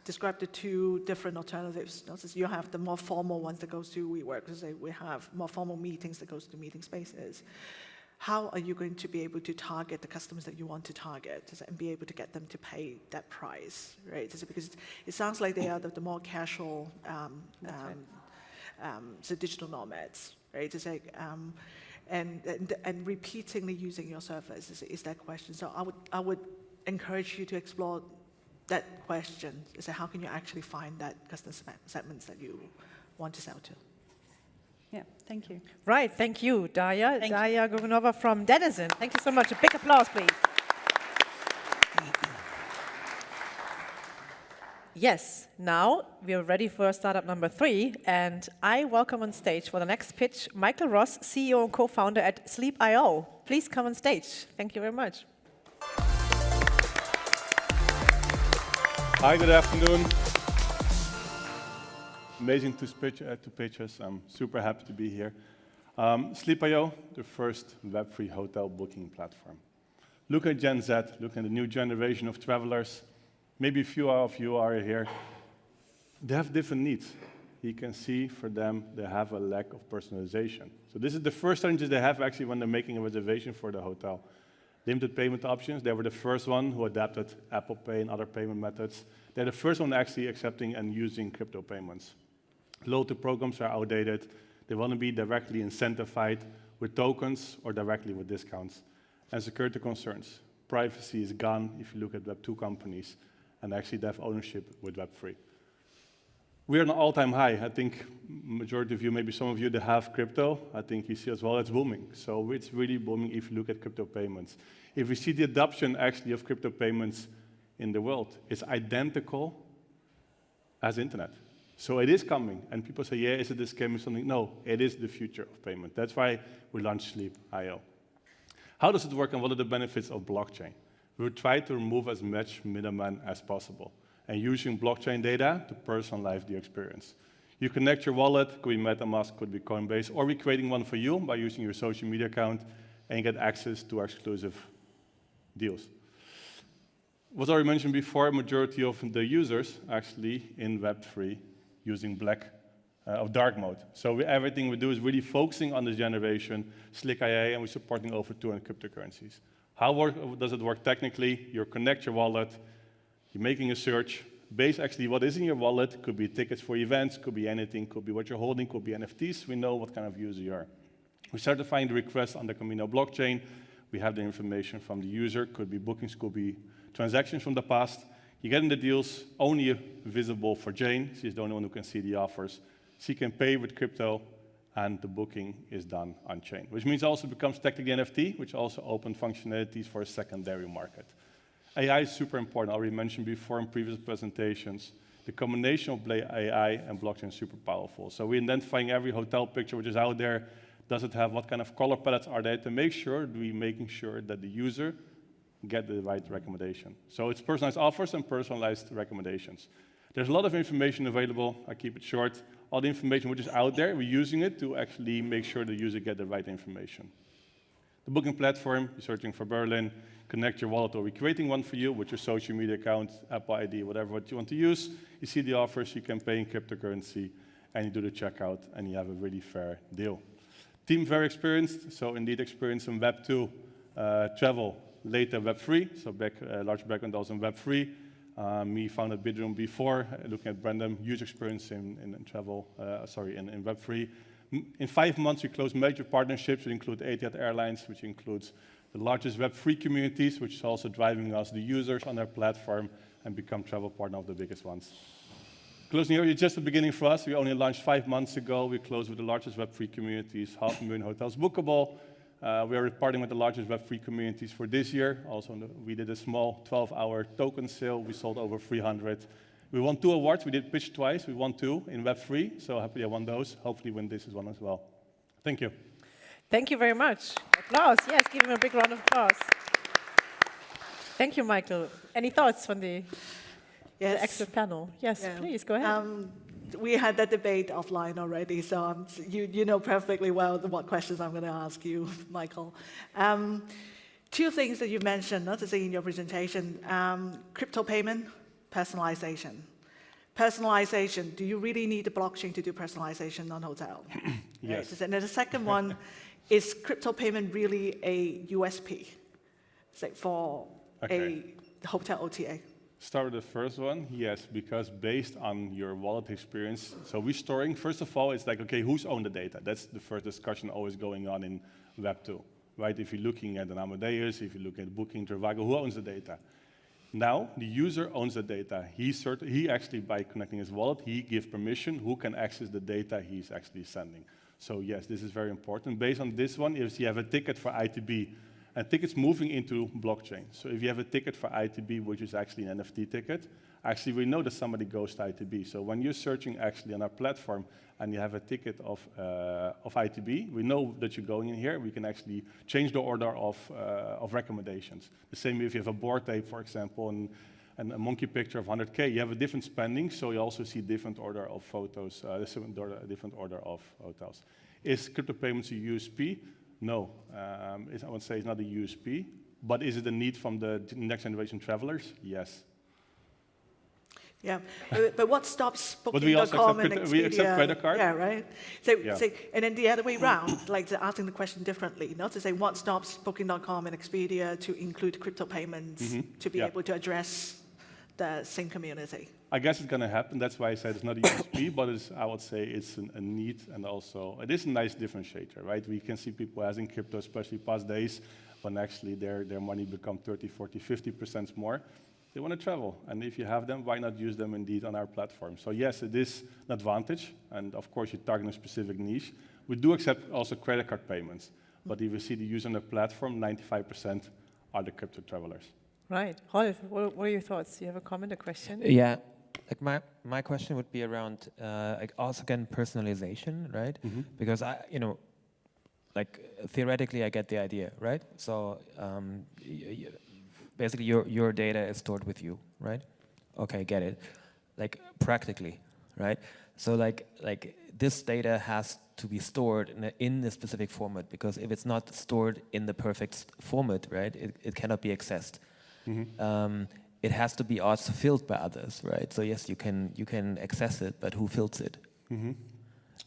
described the two different alternatives, you have the more formal ones that goes to WeWork. So say we have more formal meetings that goes to meeting spaces. How are you going to be able to target the customers that you want to target and be able to get them to pay that price, right? Because it sounds like they are the more casual, so digital nomads, right? It's like, and repeatedly using your service is that question. So I would encourage you to explore that question. So how can you actually find that customer segments that you want to sell to? Yeah, thank you. Right, thank you, Daya. Daya Gogunova from Denizen. Thank you so much. A big applause, please. Yes, now we are ready for startup number 3, and I welcome on stage for the next pitch Michael Ross, CEO and co-founder at Sleep.io. Please come on stage. Thank you very much. Hi, good afternoon. Amazing to pitch us. I'm super happy to be here. Sleep.io, the first web-free hotel booking platform. Look at Gen Z, look at the new generation of travelers. Maybe a few of you are here. They have different needs. You can see for them, they have a lack of personalization. So this is the first challenges they have actually when they're making a reservation for the hotel. Limited payment options. They were the first one who adapted Apple Pay and other payment methods. They're the first one actually accepting and using crypto payments. Loyalty programs are outdated. They want to be directly incentivized with tokens or directly with discounts. And security concerns. Privacy is gone if you look at Web2 companies, and actually they have ownership with Web3. We're on an all-time high. I think majority of you, maybe some of you that have crypto, I think you see as well, it's booming. So it's really booming if you look at crypto payments. If we see the adoption actually of crypto payments in the world, it's identical as internet. So it is coming, and people say, yeah, is it a scam or something? No, it is the future of payment. That's why we launched Sleep.io. How does it work and what are the benefits of blockchain? We will try to remove as much middleman as possible and using blockchain data to personalize the experience. You connect your wallet, could be MetaMask, could be Coinbase, or we're creating one for you by using your social media account and you get access to exclusive deals. What I already mentioned before, majority of the users actually in Web3 using dark mode. So everything we do is really focusing on this generation, Slick IA, and we're supporting over 200 cryptocurrencies. How does it work technically? You connect your wallet, you're making a search, base actually what is in your wallet, could be tickets for events, could be anything, could be what you're holding, could be NFTs, we know what kind of user you are. We're certifying the request on the Camino blockchain, we have the information from the user, could be bookings, could be transactions from the past. You get in the deals, only visible for Jane, she's the only one who can see the offers. She can pay with crypto, and the booking is done on-chain, which means also becomes technically NFT, which also opened functionalities for a secondary market. AI is super important. I already mentioned before in previous presentations, the combination of AI and blockchain is super powerful. So we're identifying every hotel picture which is out there. Does it have what kind of color palettes are there to make sure we're making sure that the user get the right recommendation. So it's personalized offers and personalized recommendations. There's a lot of information available. I keep it short. All the information which is out there, we're using it to actually make sure the user get the right information. The booking platform, you're searching for Berlin, connect your wallet, or we're creating one for you with your social media account, Apple ID, whatever what you want to use. You see the offers, you can pay in cryptocurrency, and you do the checkout, and you have a really fair deal. Team very experienced, so indeed experienced in Web2, travel, later Web3, so large background also in Web3. Me founded Bidroom before, looking at Brendan, huge experience in travel, in Web3. In 5 months, we closed major partnerships, which include Etihad Airlines, which includes the largest Web3 communities, which is also driving us, the users on our platform, and become travel partner of the biggest ones. Closing here is just the beginning for us. We only launched 5 months ago. We closed with the largest Web3 communities, 500,000 hotels bookable. We are partnering with the largest Web3 communities for this year. Also, we did a small 12-hour token sale. We sold over 300. We won 2 awards. We did pitch twice. We won 2 in Web3, so happily I won those. Hopefully win this as one as well. Thank you. Thank you very much. Applause. Yes, give him a big round of applause. Thank you, Michael. Any thoughts from the expert panel? Yes, please, go ahead. We had that debate offline already, so you know perfectly well what questions I'm going to ask you, Michael. 2 things that you mentioned, not to say in your presentation, crypto payment, personalization. Personalization, do you really need the blockchain to do personalization on hotel? Yes. Right? And then the second one, is crypto payment really a USP for a hotel OTA? Start with the first one, yes, because based on your wallet experience, so we're storing, first of all, it's like, okay, who's owned the data? That's the first discussion always going on in Web 2, right? If you're looking at an Amadeus, if you look at Booking, Trivago, who owns the data? Now, the user owns the data. He actually, by connecting his wallet, he gives permission who can access the data he's actually sending. So yes, this is very important. Based on this one, if you have a ticket for ITB, and tickets moving into blockchain. So if you have a ticket for ITB, which is actually an NFT ticket, actually we know that somebody goes to ITB. So when you're searching actually on our platform and you have a ticket of ITB, we know that you're going in here. We can actually change the order of recommendations. The same if you have a board tape, for example, and a monkey picture of 100K, you have a different spending, so you also see different order of photos, different order of hotels. Is crypto payments a USP? No, I would say it's not a USP, but is it a need from the next generation travelers? Yes. Yeah, but what stops But we also Booking.com and accept, Expedia? we accept credit card. Yeah, right. So, Yeah. and then the other way around, like asking the question differently, not to say what stops Booking.com and Expedia to include crypto payments to be able to address the same community. I guess it's going to happen. That's why I said it's not a USP, but I would say it's a need, and also it is a nice differentiator, right? We can see people as in crypto, especially past days, when actually their money become 30, 40, 50% more. They want to travel, and if you have them, why not use them indeed on our platform? So yes, it is an advantage, and of course you target a specific niche. We do accept also credit card payments, but if you see the use on the platform, 95% are the crypto travelers. Right. Rolf, what are your thoughts? Do you have a comment, a question? Yeah, like my question would be around like also again personalization, right? Because like theoretically I get the idea, right? So basically your data is stored with you, right? Okay, get it. Like practically, right? So like this data has to be stored in a specific format, because if it's not stored in the perfect format, right, it cannot be accessed. It has to be also filled by others, right? So yes, you can access it, but who fills it?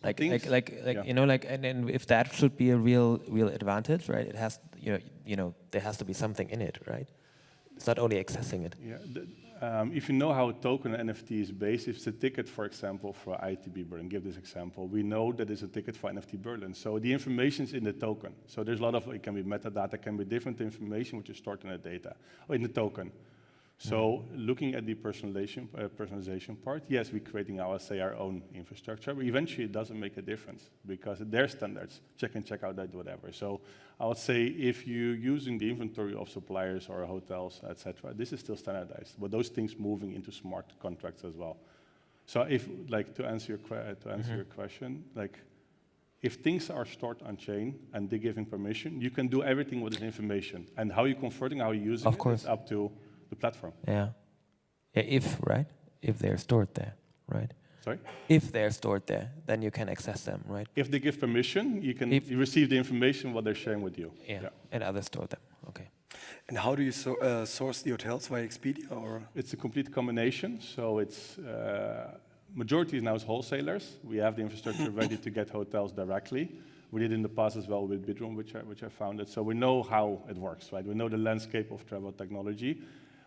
Like and if that should be a real advantage, right? It has there has to be something in it, right? It's not only accessing it. Yeah. If you know how a token NFT is based, if it's a ticket, for example, for ITB Berlin, give this example, we know that it's a ticket for NFT Berlin. So the information is in the token. So there's a lot of, it can be metadata, it can be different information which is stored in the data, or in the token. So looking at the personalization part, yes, we're creating our own infrastructure, but eventually it doesn't make a difference because their standards, check in, check out, that whatever. So I would say if you're using the inventory of suppliers or hotels, etc., this is still standardized, but those things moving into smart contracts as well. So if, like, to answer your question, like, if things are stored on chain and they're giving permission, you can do everything with this information, and how you're converting, how you're using it is up to the platform. Yeah. If they're stored there, right? Sorry? If they're stored there, then you can access them, right? If they give permission, you receive the information what they're sharing with you. Yeah. And others store them. Okay. And how do you source the hotels via Expedia, or? It's a complete combination. So it's majority now is wholesalers. We have the infrastructure ready to get hotels directly. We did in the past as well with Bidroom, which I founded. So we know how it works, right? We know the landscape of travel technology.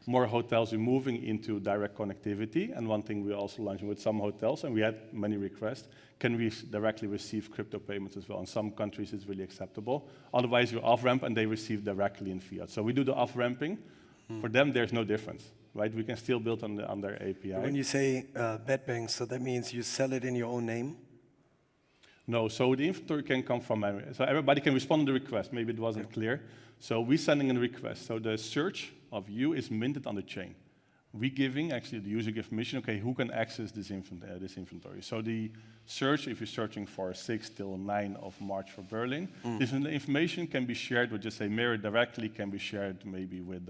More hotels are moving into direct connectivity, and one thing we're also launching with some hotels, and we had many requests, can we directly receive crypto payments as well? In some countries it's really acceptable. Otherwise you off-ramp and they receive directly in fiat. So we do the off-ramping. For them there's no difference, right? We can still build on their API. When you say bed banks, so that means you sell it in your own name? No, so the inventory can come from memory. So everybody can respond to the request. Maybe it wasn't clear. So we're sending a request. So the search of you is minted on the chain. We giving, actually the user gives permission, okay, who can access this inventory? So the search, if you're searching for 6 till 9 of March for Berlin, this information can be shared with, just say, Mirror directly, can be shared maybe with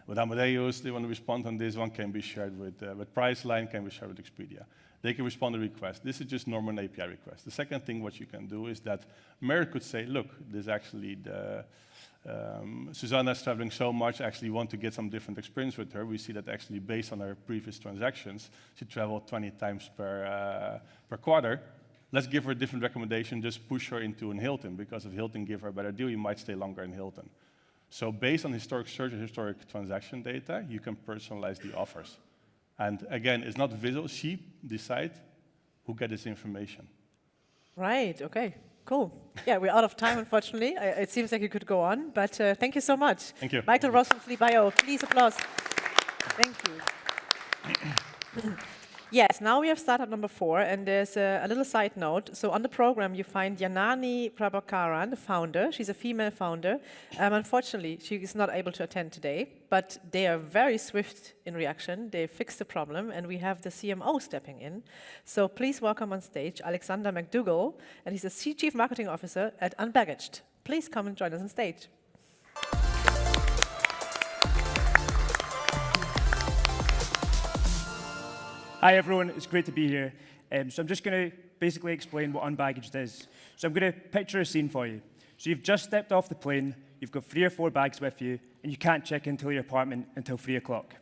Amadeus, they want to respond on this one, can be shared with Priceline, can be shared with Expedia. They can respond to requests. This is just normal API request. The second thing what you can do is that Mirror could say, look, this actually Susanna is traveling so much, actually want to get some different experience with her. We see that actually based on her previous transactions, she traveled 20 times per quarter. Let's give her a different recommendation, just push her into an Hilton, because if Hilton give her a better deal, you might stay longer in Hilton. So based on historic search and historic transaction data, you can personalize the offers. And again, it's not visual. She decides who gets this information. Right, okay, cool. Yeah, we're out of time, unfortunately. It seems like you could go on, but thank you so much. Thank you. Michael Ross from Sleep.io, please applause. Thank you. Yes, now we have startup number 4, and there's a little side note. So on the program, you find Janani Prabhakaran, the founder. She's a female founder. Unfortunately, she is not able to attend today, but they are very swift in reaction. They fixed the problem, and we have the CMO stepping in. So please welcome on stage Alexander McDougall, and he's the Chief Marketing Officer at Unbaggaged. Please come and join us on stage. Hi everyone, it's great to be here. So I'm just going to basically explain what Unbaggaged is. So I'm going to picture a scene for you. So you've just stepped off the plane, you've got 3 or 4 bags with you, and you can't check into your apartment until 3 o'clock.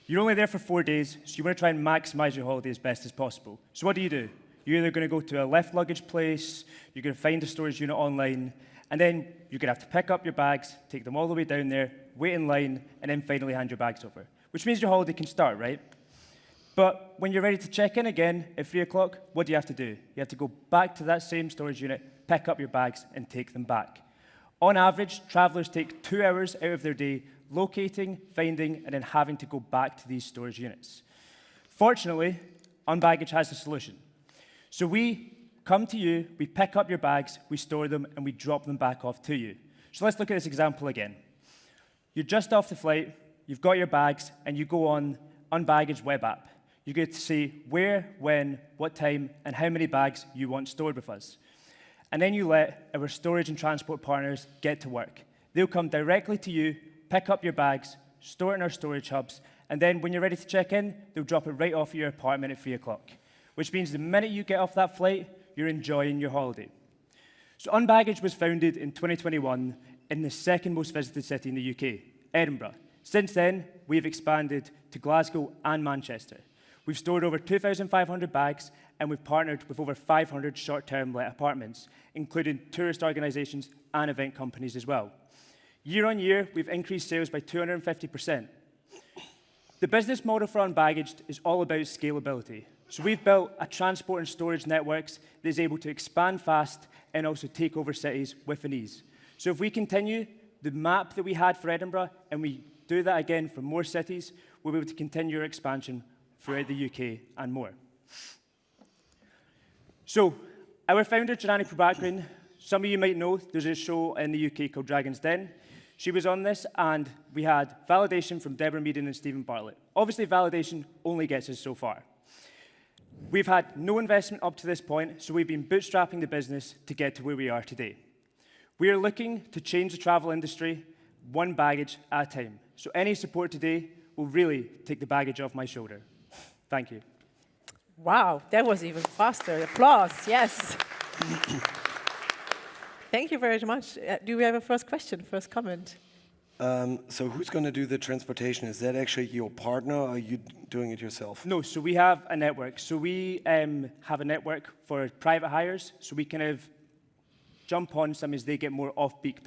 You're only there for 4 days, so you want to try and maximize your holiday as best as possible. So what do? You're either going to go to a left luggage place, you're going to find a storage unit online, and then you're going to have to pick up your bags, take them all the way down there, wait in line, and then finally hand your bags over. Which means your holiday can start, right? But when you're ready to check in again at 3 o'clock, what do you have to do? You have to go back to that same storage unit, pick up your bags, and take them back. On average, travelers take 2 hours out of their day locating, finding, and then having to go back to these storage units. Fortunately, Unbaggaged has a solution. So we come to you, we pick up your bags, we store them, and we drop them back off to you. So let's look at this example again. You're just off the flight, you've got your bags, and you go on Unbaggaged web app. You get to see where, when, what time, and how many bags you want stored with us. And then you let our storage and transport partners get to work. They'll come directly to you, pick up your bags, store it in our storage hubs, and then when you're ready to check in, they'll drop it right off at your apartment at 3 o'clock, which means the minute you get off that flight, you're enjoying your holiday. So Unbaggaged was founded in 2021 in the 2nd most visited city in the UK, Edinburgh. Since then, we've expanded to Glasgow and Manchester. We've stored over 2,500 bags, and we've partnered with over 500 short-term let apartments, including tourist organizations and event companies as well. Year on year, we've increased sales by 250%. The business model for Unbaggaged is all about scalability. So we've built a transport and storage network that is able to expand fast and also take over cities with an ease. So if we continue the map that we had for Edinburgh, and we do that again for more cities, we'll be able to continue our expansion throughout the UK and more. So, our founder, Janani Prabhakaran, some of you might know there's a show in the UK called Dragon's Den. She was on this, and we had validation from Deborah Meaden and Stephen Bartlett. Obviously, validation only gets us so far. We've had no investment up to this point, so we've been bootstrapping the business to get to where we are today. We are looking to change the travel industry one baggage at a time. So any support today will really take the baggage off my shoulder. Thank you. Wow, that was even faster. Applause, yes. Thank you very much. Do we have a first question, first comment? So who's going to do the transportation? Is that actually your partner, or are you doing it yourself? No, so we have a network. So we have a network for private hires, so we kind of jump on some as they get more off-peak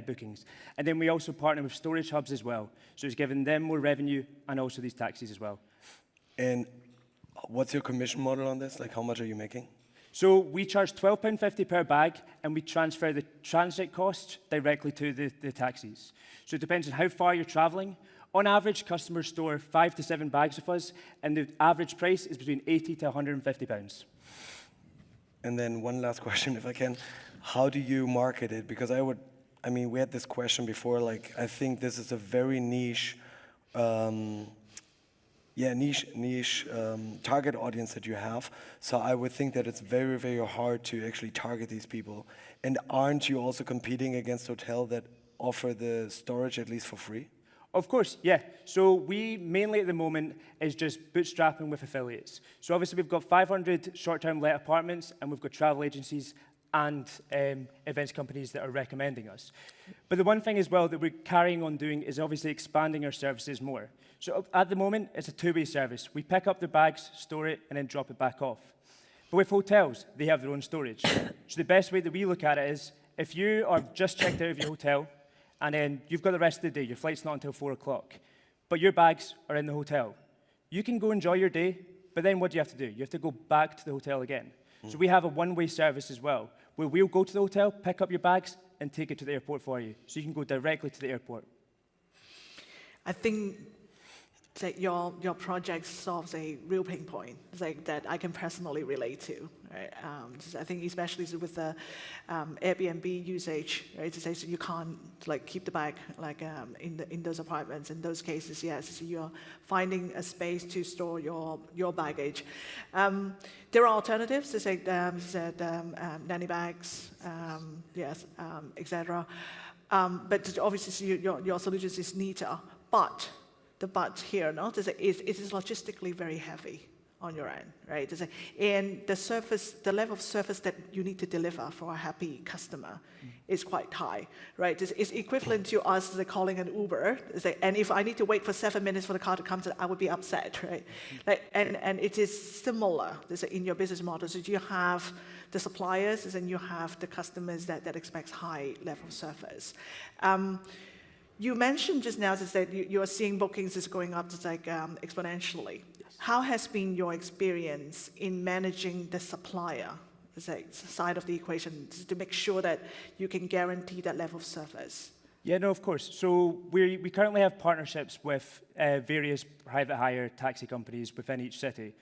bookings. And then we also partner with storage hubs as well. So it's giving them more revenue and also these taxis as well. And what's your commission model on this? Like, how much are you making? So we charge £12.50 per bag, and we transfer the transit cost directly to the taxis. So it depends on how far you're traveling. On average, customers store 5 to 7 bags with us, and the average price is between £80 to £150. And then one last question, if I can. How do you market it? Because I mean, we had this question before, like, I think this is a very niche target audience that you have. So I would think that it's very, very hard to actually target these people. And aren't you also competing against hotels that offer the storage at least for free? Of course, yeah. So we mainly at the moment is just bootstrapping with affiliates. So obviously we've got 500 short-term let apartments, and we've got travel agencies and events companies that are recommending us. But the one thing as well that we're carrying on doing is obviously expanding our services more. So at the moment, it's a two-way service. We pick up the bags, store it, and then drop it back off. But with hotels, they have their own storage. So the best way that we look at it is, if you are just checked out of your hotel and then you've got the rest of the day. Your flight's not until 4 o'clock, but your bags are in the hotel. You can go enjoy your day, but then what do you have to do? You have to go back to the hotel again. So we have a one-way service as well, where we'll go to the hotel, pick up your bags, and take it to the airport for you. So you can go directly to the airport. I think that your project solves a real pain point, like that I can personally relate to. Right? I think especially with the Airbnb usage, right? So you can't like keep the bag like in those apartments. In those cases, yes, so you're finding a space to store your baggage. There are alternatives, as nanny bags, yes, etc. But obviously, your solution is neater, but the but here, no, it is logistically very heavy on your end, right? And the level of service that you need to deliver for a happy customer is quite high, right? It's equivalent to us calling an Uber, and if I need to wait for 7 minutes for the car to come, I would be upset, right? And it is similar in your business model. So you have the suppliers, and you have the customers that expect high level of service. You mentioned just now that you are seeing bookings is going up exponentially. Yes. How has been your experience in managing the supplier side of the equation to make sure that you can guarantee that level of service? Yeah, no, of course. So we currently have partnerships with various private hire taxi companies within each city.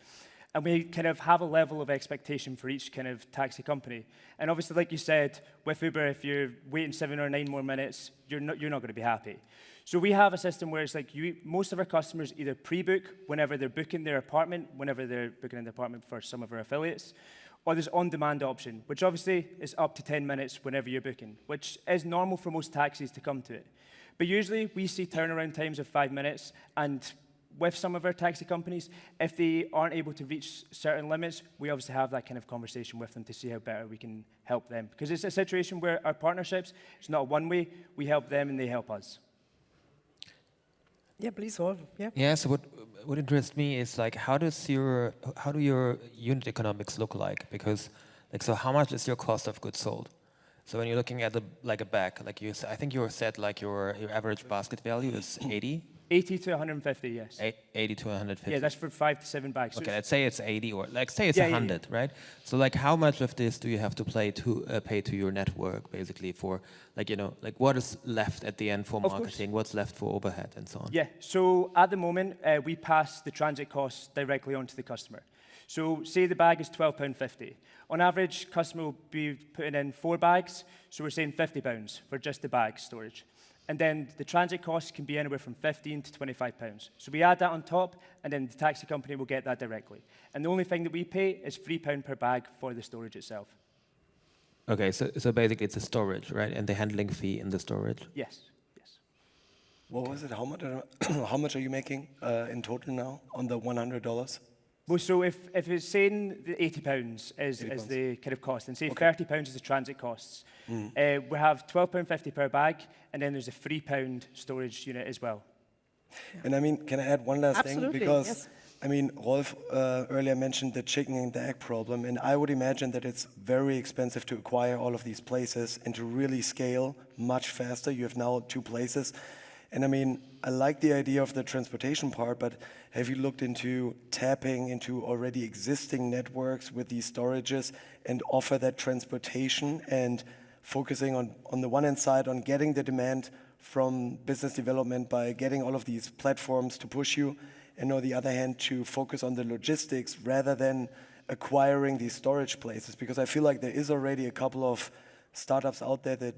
And we kind of have a level of expectation for each kind of taxi company. And obviously, like you said, with Uber, if you're waiting 7 or 9 more minutes, you're not going to be happy. So we have a system where it's like most of our customers either pre-book whenever they're booking their apartment, whenever they're booking an apartment for some of our affiliates, or there's on-demand option, which obviously is up to 10 minutes whenever you're booking, which is normal for most taxis to come to it. But usually, we see turnaround times of 5 minutes, and with some of our taxi companies, if they aren't able to reach certain limits, we obviously have that kind of conversation with them to see how better we can help them. Because it's a situation where our partnerships, it's not a one-way, we help them and they help us. Yeah, please, Rolf. Yeah. Yeah, so what interests me is like, how do your unit economics look like? Because like, so how much is your cost of goods sold? So when you're looking at a bag, like I think you said like your average basket value is 80? 80 to 150, yes. 80 to 150. Yeah, that's for 5 to 7 bags. Okay, let's say it's 80, or like say it's 100, right? So like, how much of this do you have to pay to your network, basically, for like what is left at the end for marketing, what's left for overhead, and so on? Yeah. So at the moment, we pass the transit costs directly onto the customer. So say the bag is £12.50. On average, customer will be putting in 4 bags, so we're saying £50 for just the bag storage. And then the transit costs can be anywhere from £15 to £25. So we add that on top, and then the taxi company will get that directly. And the only thing that we pay is £3 per bag for the storage itself. Okay, so basically it's the storage, right? And the handling fee in the storage? Yes, yes. What was it? How much are you making in total now on the $100? Well, so if it's saying the £80 is the kind of cost, and say £30 is the transit costs, we have £12.50 per bag, and then there's a £3 storage unit as well. Yeah. And I mean, can I add one last Absolutely, thing? Because yes. I mean, Rolf earlier mentioned the chicken and the egg problem, and I would imagine that it's very expensive to acquire all of these places and to really scale much faster. You have now 2 places. And I mean, I like the idea of the transportation part, but have you looked into tapping into already existing networks with these storages and offer that transportation and focusing on the one hand side on getting the demand from business development by getting all of these platforms to push you, and on the other hand to focus on the logistics rather than acquiring these storage places? Because I feel like there is already a couple of startups out there that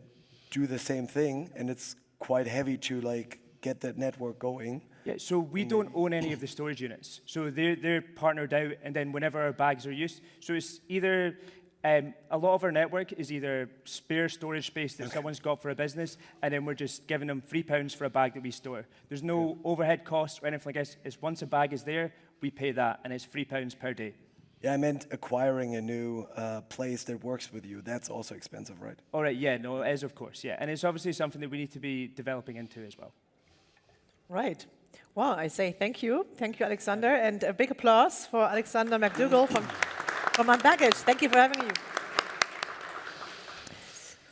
do the same thing, and it's quite heavy to like get that network going. Yeah, so we don't own any of the storage units. So they're partnered out, and then whenever our bags are used, so it's either, a lot of our network is either spare storage space that someone's got for a business, and then we're just giving them £3 for a bag that we store. There's no overhead costs or anything like this. It's once a bag is there, we pay that, and it's £3 per day. Yeah, I meant acquiring a new place that works with you. That's also expensive, right? All right, yeah, no, it is, of course, yeah. And it's obviously something that we need to be developing into as well. Right. Well, I say thank you. Thank you, Alexander. And a big applause for Alexander McDougall from Unbaggage. Thank you for having you.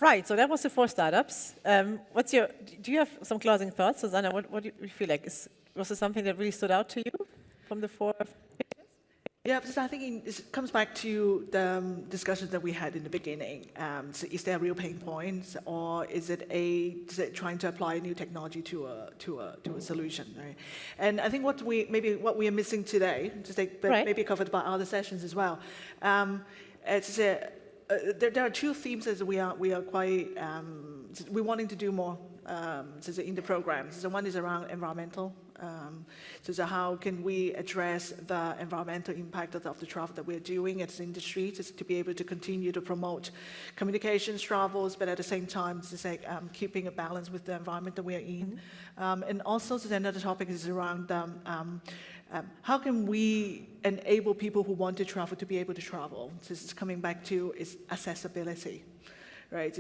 Right, so that was the 4 startups. Do you have some closing thoughts, Susanna? What do you feel like? Was there something that really stood out to you from the 4? Yeah, because I think it comes back to the discussions that we had in the beginning. So is there real pain points, or is it trying to apply new technology to a solution, right? And I think what we are missing today, maybe covered by other sessions as well, there are 2 themes that we are quite we're wanting to do more in the programs. So one is around environmental. So how can we address the environmental impact of the travel that we're doing as an industry to be able to continue to promote communications, travels, but at the same time, keeping a balance with the environment that we are in. And also, another topic is around how can we enable people who want to travel to be able to travel? So this is coming back to is accessibility. Right,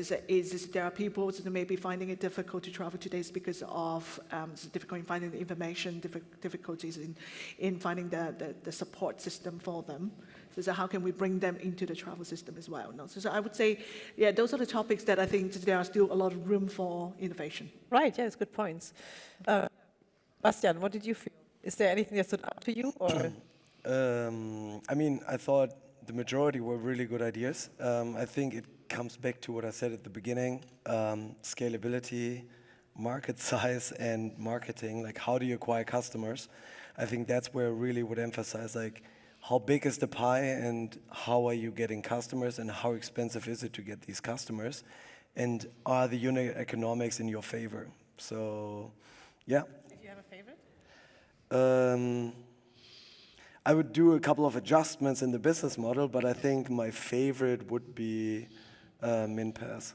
there are people that may be finding it difficult to travel today because of difficulty in finding the information, difficulties in finding the support system for them. So how can we bring them into the travel system as well? No? So I would say, yeah, those are the topics that I think there are still a lot of room for innovation. Right, yeah, it's good points. Bastian, what did you feel? Is there anything that stood out to you? Or? I mean, I thought the majority were really good ideas. I think it comes back to what I said at the beginning, scalability, market size, and marketing. Like, how do you acquire customers? I think that's where I really would emphasize, like, how big is the pie and how are you getting customers and how expensive is it to get these customers? And are the unit economics in your favor? So, yeah. Did you have a favorite? I would do a couple of adjustments in the business model, but I think my favorite would be MinPass.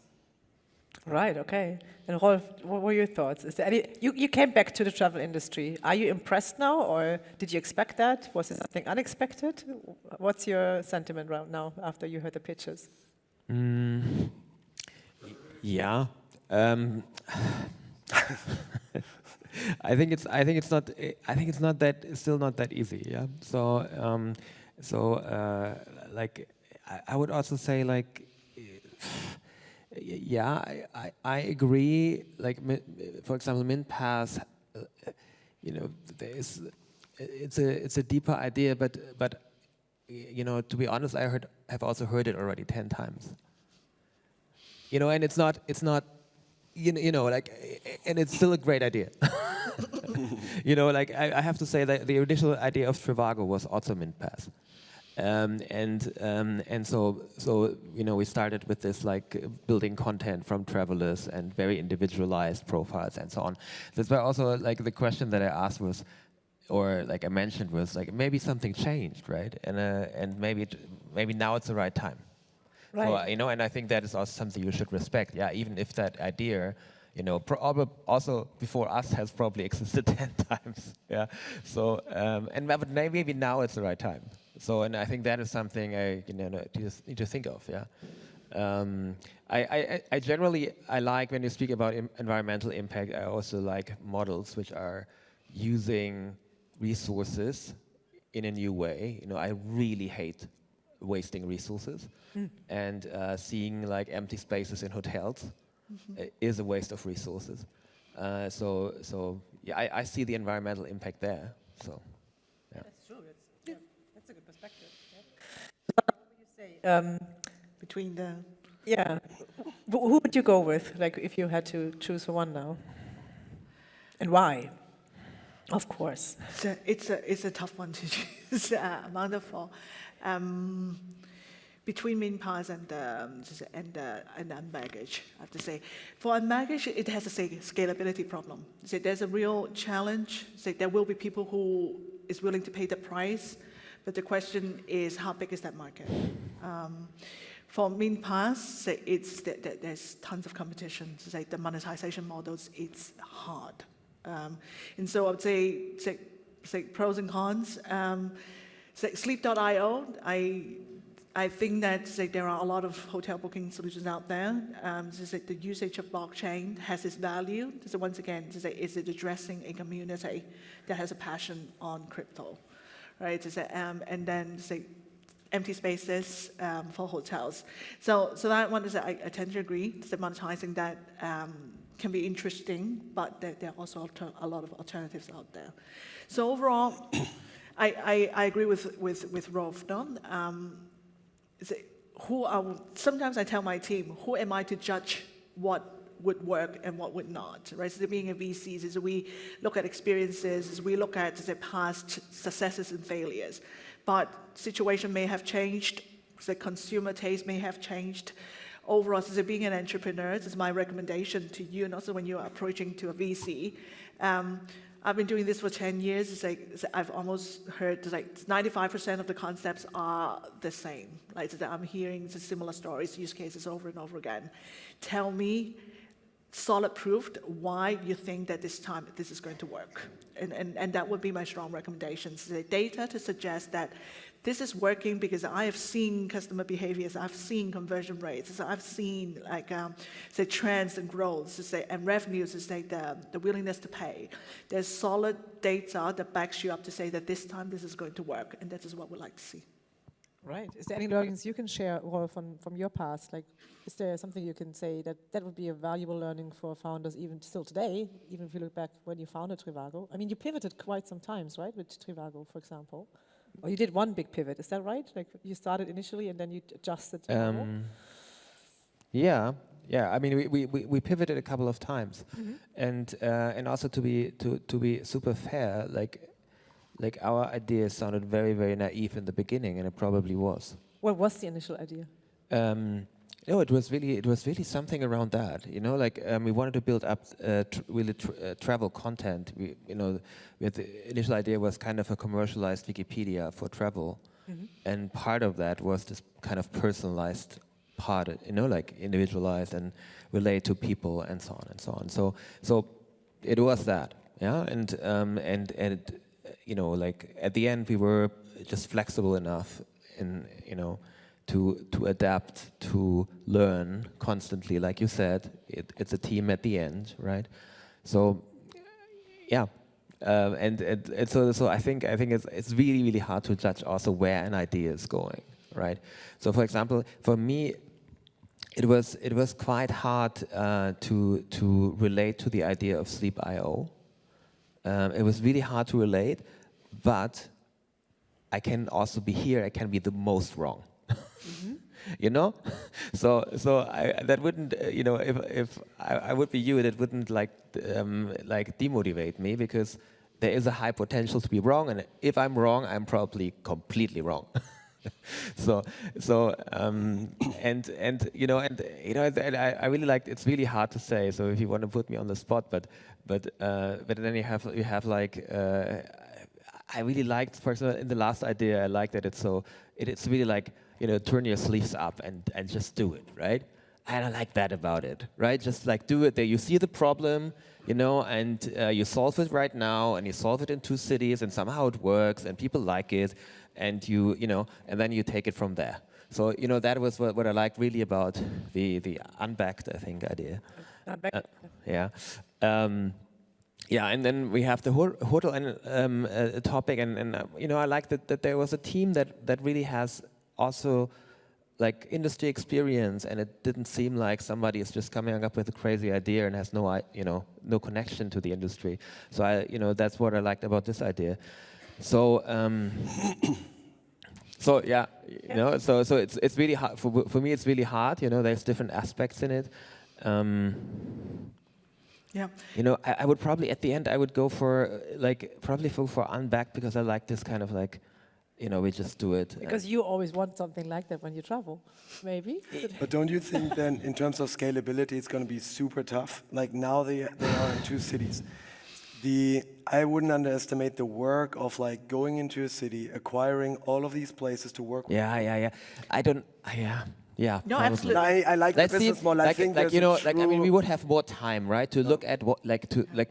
Right, okay. And Rolf, what were your thoughts? Is there any, you came back to the travel industry. Are you impressed now, or did you expect that? Was it something unexpected? What's your sentiment right now after you heard the pitches? Yeah. I think it's still not that easy. Yeah. Like I would also say, like, yeah, I agree. Like, for example, MinPass, it's a deeper idea, but to be honest, have also heard it already 10 times. And it's not, like, and it's still a great idea. Like, I have to say that the initial idea of Trivago was also MinPass. And so we started with this, like, building content from travelers and very individualized profiles and so on. That's why also, like, the question that I asked was, or like I mentioned, was like, maybe something changed, right? And maybe now it's the right time. Right. So, and I think that is also something you should respect. Yeah, even if that idea, also before us has probably existed 10 times. Yeah. So, but maybe now it's the right time. So, and I think that is something I just need to think of. Yeah. I generally like, when you speak about environmental impact, I also like models which are using resources in a new way. I really hate wasting resources, and seeing, like, empty spaces in hotels is a waste of resources. So yeah, I see the environmental impact there. So yeah. That's true. That's a good perspective. Yeah. What would you say? Between the... Yeah. Who would you go with, like, if you had to choose one now? And why? Of course. It's a tough one to choose among the 4. Between MinPass and Unbaggage, I have to say. For Unbaggage, it has a scalability problem. So there's a real challenge. So there will be people who is willing to pay the price, but the question is, how big is that market? For MinPass, there's tons of competition. So the monetization models, it's hard. And so I would say pros and cons. Sleep.io, I think that there are a lot of hotel booking solutions out there. The usage of blockchain has its value. So once again, is it addressing a community that has a passion on crypto, right? And then empty spaces for hotels. So that one is, I tend to agree, that monetizing that can be interesting, but there are also a lot of alternatives out there. So overall, I agree with Rolf. No? Sometimes I tell my team, who am I to judge what would work and what would not, right? So being a VC, is we look at experiences, is we look at the past successes and failures. But situation may have changed, the consumer taste may have changed. Overall, so being an entrepreneur, this is my recommendation to you, and also when you're approaching to a VC. I've been doing this for 10 years. I've almost heard 95% of the concepts are the same. Like I'm hearing the similar stories, use cases over and over again. Tell me solid proof why you think that this time this is going to work. And that would be my strong recommendations. The data to suggest that this is working because I have seen customer behaviors, I've seen conversion rates, I've seen say trends and growth, and revenues, the willingness to pay. There's solid data that backs you up to say that this time this is going to work, and that is what we'd like to see. Right. Is there any learnings you can share, Rolf, from your past? Like, is there something you can say that would be a valuable learning for founders even still today, even if you look back when you founded Trivago? I mean, you pivoted quite some times, right, with Trivago, for example? Or you did one big pivot, is that right? Like, you started initially and then you adjusted Trivago? Yeah. I mean, we pivoted a couple of times, and also to be super fair, like our idea sounded very, very naive in the beginning, and it probably was. What was the initial idea? No, it was really something around that. We wanted to build up travel content. The initial idea was kind of a commercialized Wikipedia for travel, and part of that was this kind of personalized part, like individualized and relate to people and so on and so on. So it was that, yeah, and like at the end we were just flexible enough to adapt, to learn constantly. Like you said, it's a team at the end, right? So yeah, so I think it's really, really hard to judge also where an idea is going, right? So for example, for me, it was quite hard to relate to the idea of Sleep.io. It was really hard to relate, but I can also be here. I can be the most wrong. So that wouldn't, if I would be you, that wouldn't like demotivate me, because there is a high potential to be wrong, and if I'm wrong, I'm probably completely wrong. I really like, it's really hard to say. So if you want to put me on the spot, but then you have like. I really liked, for example, in the last idea, I like that it's really like, turn your sleeves up and just do it, right? And I like that about it, right? Just like do it there. You see the problem, and you solve it right now, and you solve it in 2 cities, and somehow it works, and people like it, and and then you take it from there. So, that was what I liked really about the unbacked, I think, idea. Unbacked. Yeah. Yeah, and then we have the hotel topic, and I like that there was a team that really has also like industry experience, and it didn't seem like somebody is just coming up with a crazy idea and has no connection to the industry. So that's what I liked about this idea. So so yeah, so it's really hard for me. It's really hard. There's different aspects in it. Yeah. I would probably at the end I would go for unbacked, because I like this kind of like, we just do it. Because you always want something like that when you travel, maybe. But don't you think then, in terms of scalability, it's going to be super tough? Like now they are in 2 cities. I wouldn't underestimate the work of like going into a city, acquiring all of these places to work with. Yeah. Yeah, no, probably. absolutely. I like the business model. I think we would have more time, right, to look at what,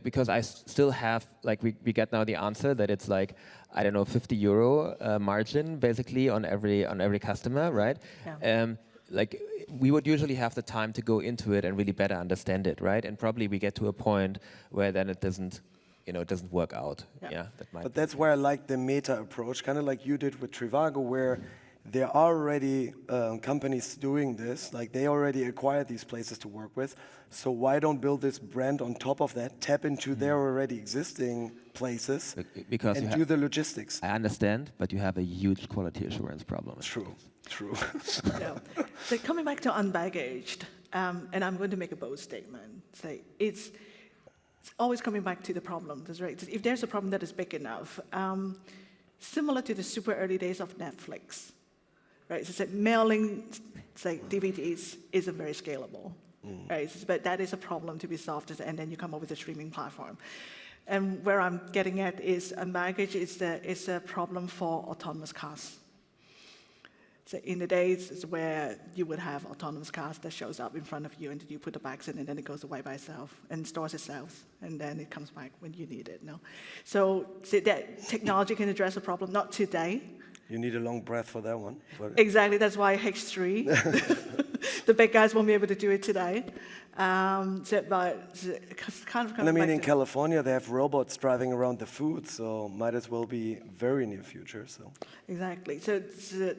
because I still have, we get now the answer that it's like, I don't know, €50 margin basically on every customer, right? Yeah. We would usually have the time to go into it and really better understand it, right? And probably we get to a point where then it doesn't work out. Yeah, But that's where I like the meta approach, kind of like you did with Trivago, where there are already companies doing this, like they already acquired these places to work with. So why don't build this brand on top of that, tap into their already existing places, Because and do the logistics? I understand, but you have a huge quality assurance problem. True. Yeah. So coming back to unbaggaged, and I'm going to make a bold statement. Say it's always coming back to the problem. That's right. If there's a problem that is big enough, similar to the super early days of Netflix, right? So mailing, say DVDs, isn't very scalable, right? But that is a problem to be solved, and then you come up with a streaming platform. And where I'm getting at is unbaggaged is a problem for autonomous cars. So in the days where you would have autonomous cars that shows up in front of you and you put the bags in and then it goes away by itself and stores itself and then it comes back when you need it. No, so that technology can address the problem, not today. You need a long breath for that one. But Exactly, that's why H3, the big guys won't be able to do it today. But kind of and I mean, in California, they have robots driving around the food, so might as well be very near future. So exactly. So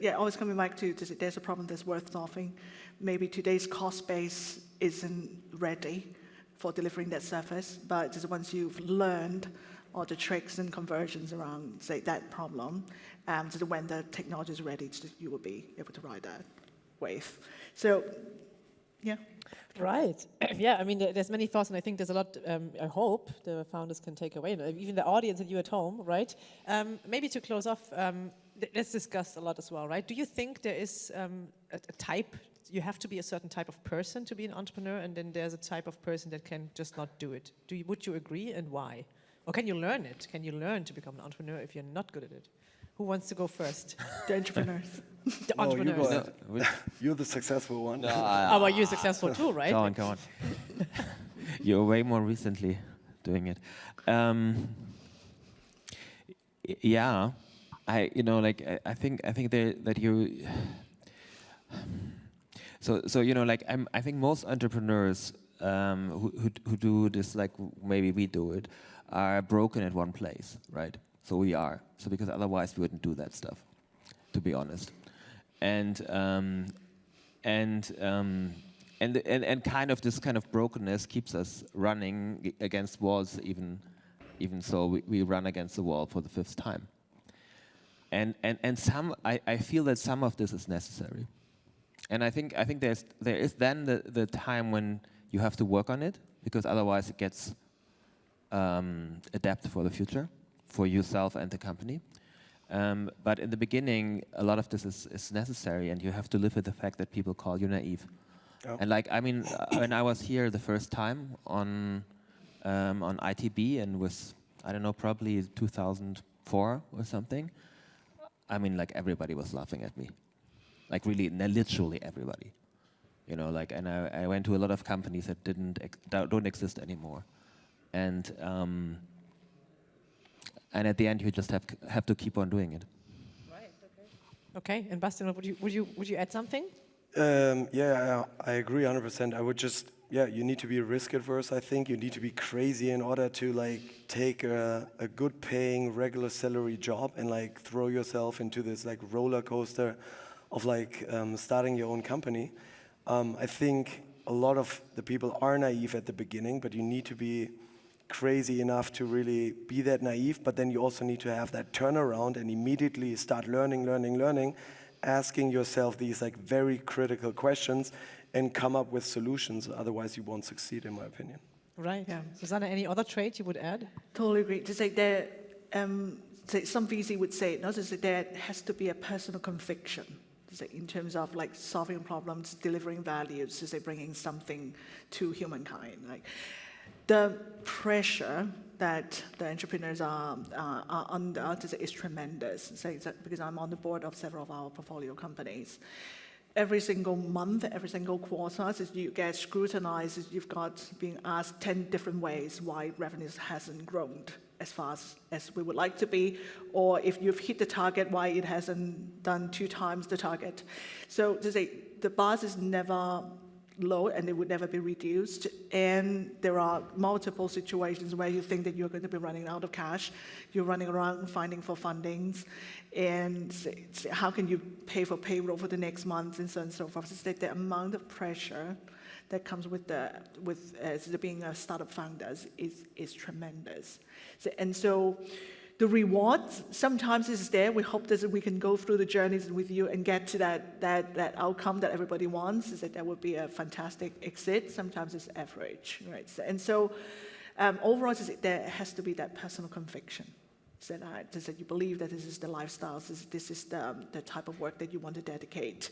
yeah, always coming back to there's a problem that's worth solving. Maybe today's cost base isn't ready for delivering that service, but just once you've learned all the tricks and conversions around, say, that problem, so that when the technology is ready, you will be able to ride that wave. So, yeah. Right. Yeah, I mean, there's many thoughts, and I think there's a lot, I hope, the founders can take away, even the audience and you at home, right? Maybe to close off, let's discuss a lot as well, right? Do you think there is a type, you have to be a certain type of person to be an entrepreneur, and then there's a type of person that can just not do it? Would you agree, and why? Or can you learn it? Can you learn to become an entrepreneur if you're not good at it? Who wants to go first? The entrepreneurs. The entrepreneurs. You go ahead. You're the successful one. Oh, well, you're successful too, right? Go on. You're way more recently doing it. Yeah, I think that you. So I think most entrepreneurs who do this like maybe we do it are broken at one place, right? So we are. So because otherwise we wouldn't do that stuff, to be honest. And kind of this kind of brokenness keeps us running against walls. Even so, we run against the wall for the 5th time. And I feel that some of this is necessary. And I think there is then the time when you have to work on it, because otherwise it gets adapted for the future, for yourself and the company. But in the beginning, a lot of this is necessary, and you have to live with the fact that people call you naive. Oh. And when I was here the first time on ITB, and was, I don't know, probably 2004 or something, everybody was laughing at me. Like really, literally everybody. And I went to a lot of companies that don't exist anymore. And at the end, you just have to keep on doing it. Right. Okay. And Bastian, would you add something? Yeah, I agree 100%. I would just, you need to be risk adverse. I think you need to be crazy in order to take a good paying regular salary job and throw yourself into this roller coaster of starting your own company. I think a lot of the people are naive at the beginning, but you need to be crazy enough to really be that naive, but then you also need to have that turnaround and immediately start learning, asking yourself these very critical questions and come up with solutions. Otherwise you won't succeed, in my opinion. Right. Yeah. Susanna, any other trait you would add? Totally agree. To say that some VC would say, no, there has to be a personal conviction in terms of solving problems, delivering values, bringing something to humankind. The pressure that the entrepreneurs are under is tremendous. Because I'm on the board of several of our portfolio companies. Every single month, every single quarter, you get scrutinized, you've got being asked 10 different ways why revenues hasn't grown as fast as we would like to be, or if you've hit the target, why it hasn't done 2 times the target. So to say, the boss is never low and it would never be reduced. And there are multiple situations where you think that you're going to be running out of cash. You're running around finding for fundings. And how can you pay for payroll for the next month and so on and so forth. So the amount of pressure that comes with being a startup founder is tremendous. So the reward sometimes is there. We hope that we can go through the journeys with you and get to that outcome that everybody wants, is that would be a fantastic exit. Sometimes it's average, right? And so overall, there has to be that personal conviction. That you believe that this is the lifestyle, this is the type of work that you want to dedicate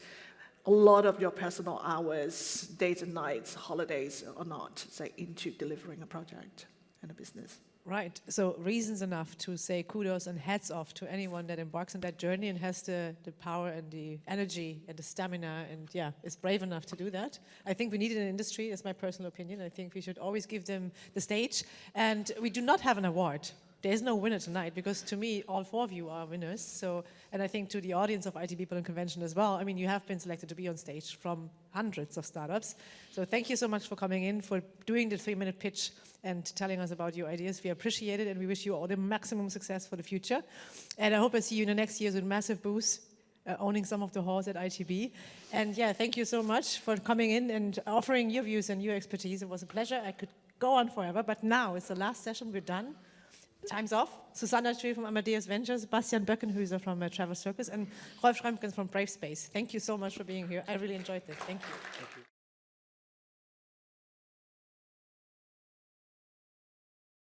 a lot of your personal hours, days and nights, holidays or not, into delivering a project and a business. Right, so reasons enough to say kudos and hats off to anyone that embarks on that journey and has the power and the energy and the stamina and is brave enough to do that. I think we need it in the industry, that's my personal opinion. I think we should always give them the stage. And we do not have an award. There's no winner tonight, because to me, all four of you are winners. So, and I think to the audience of ITB Berlin Convention as well, I mean, you have been selected to be on stage from hundreds of startups. So thank you so much for coming in, for doing the 3-minute pitch and telling us about your ideas. We appreciate it, and we wish you all the maximum success for the future. And I hope I see you in the next years with massive booths, owning some of the halls at ITB. And thank you so much for coming in and offering your views and your expertise. It was a pleasure. I could go on forever, but now it's the last session. We're done. Time's off. Susanna Tree from Amadeus Ventures, Bastian Böckenhüser from Travel Circus, and Rolf Schrempkens from Brave Space. Thank you so much for being here. I really enjoyed this. Thank you.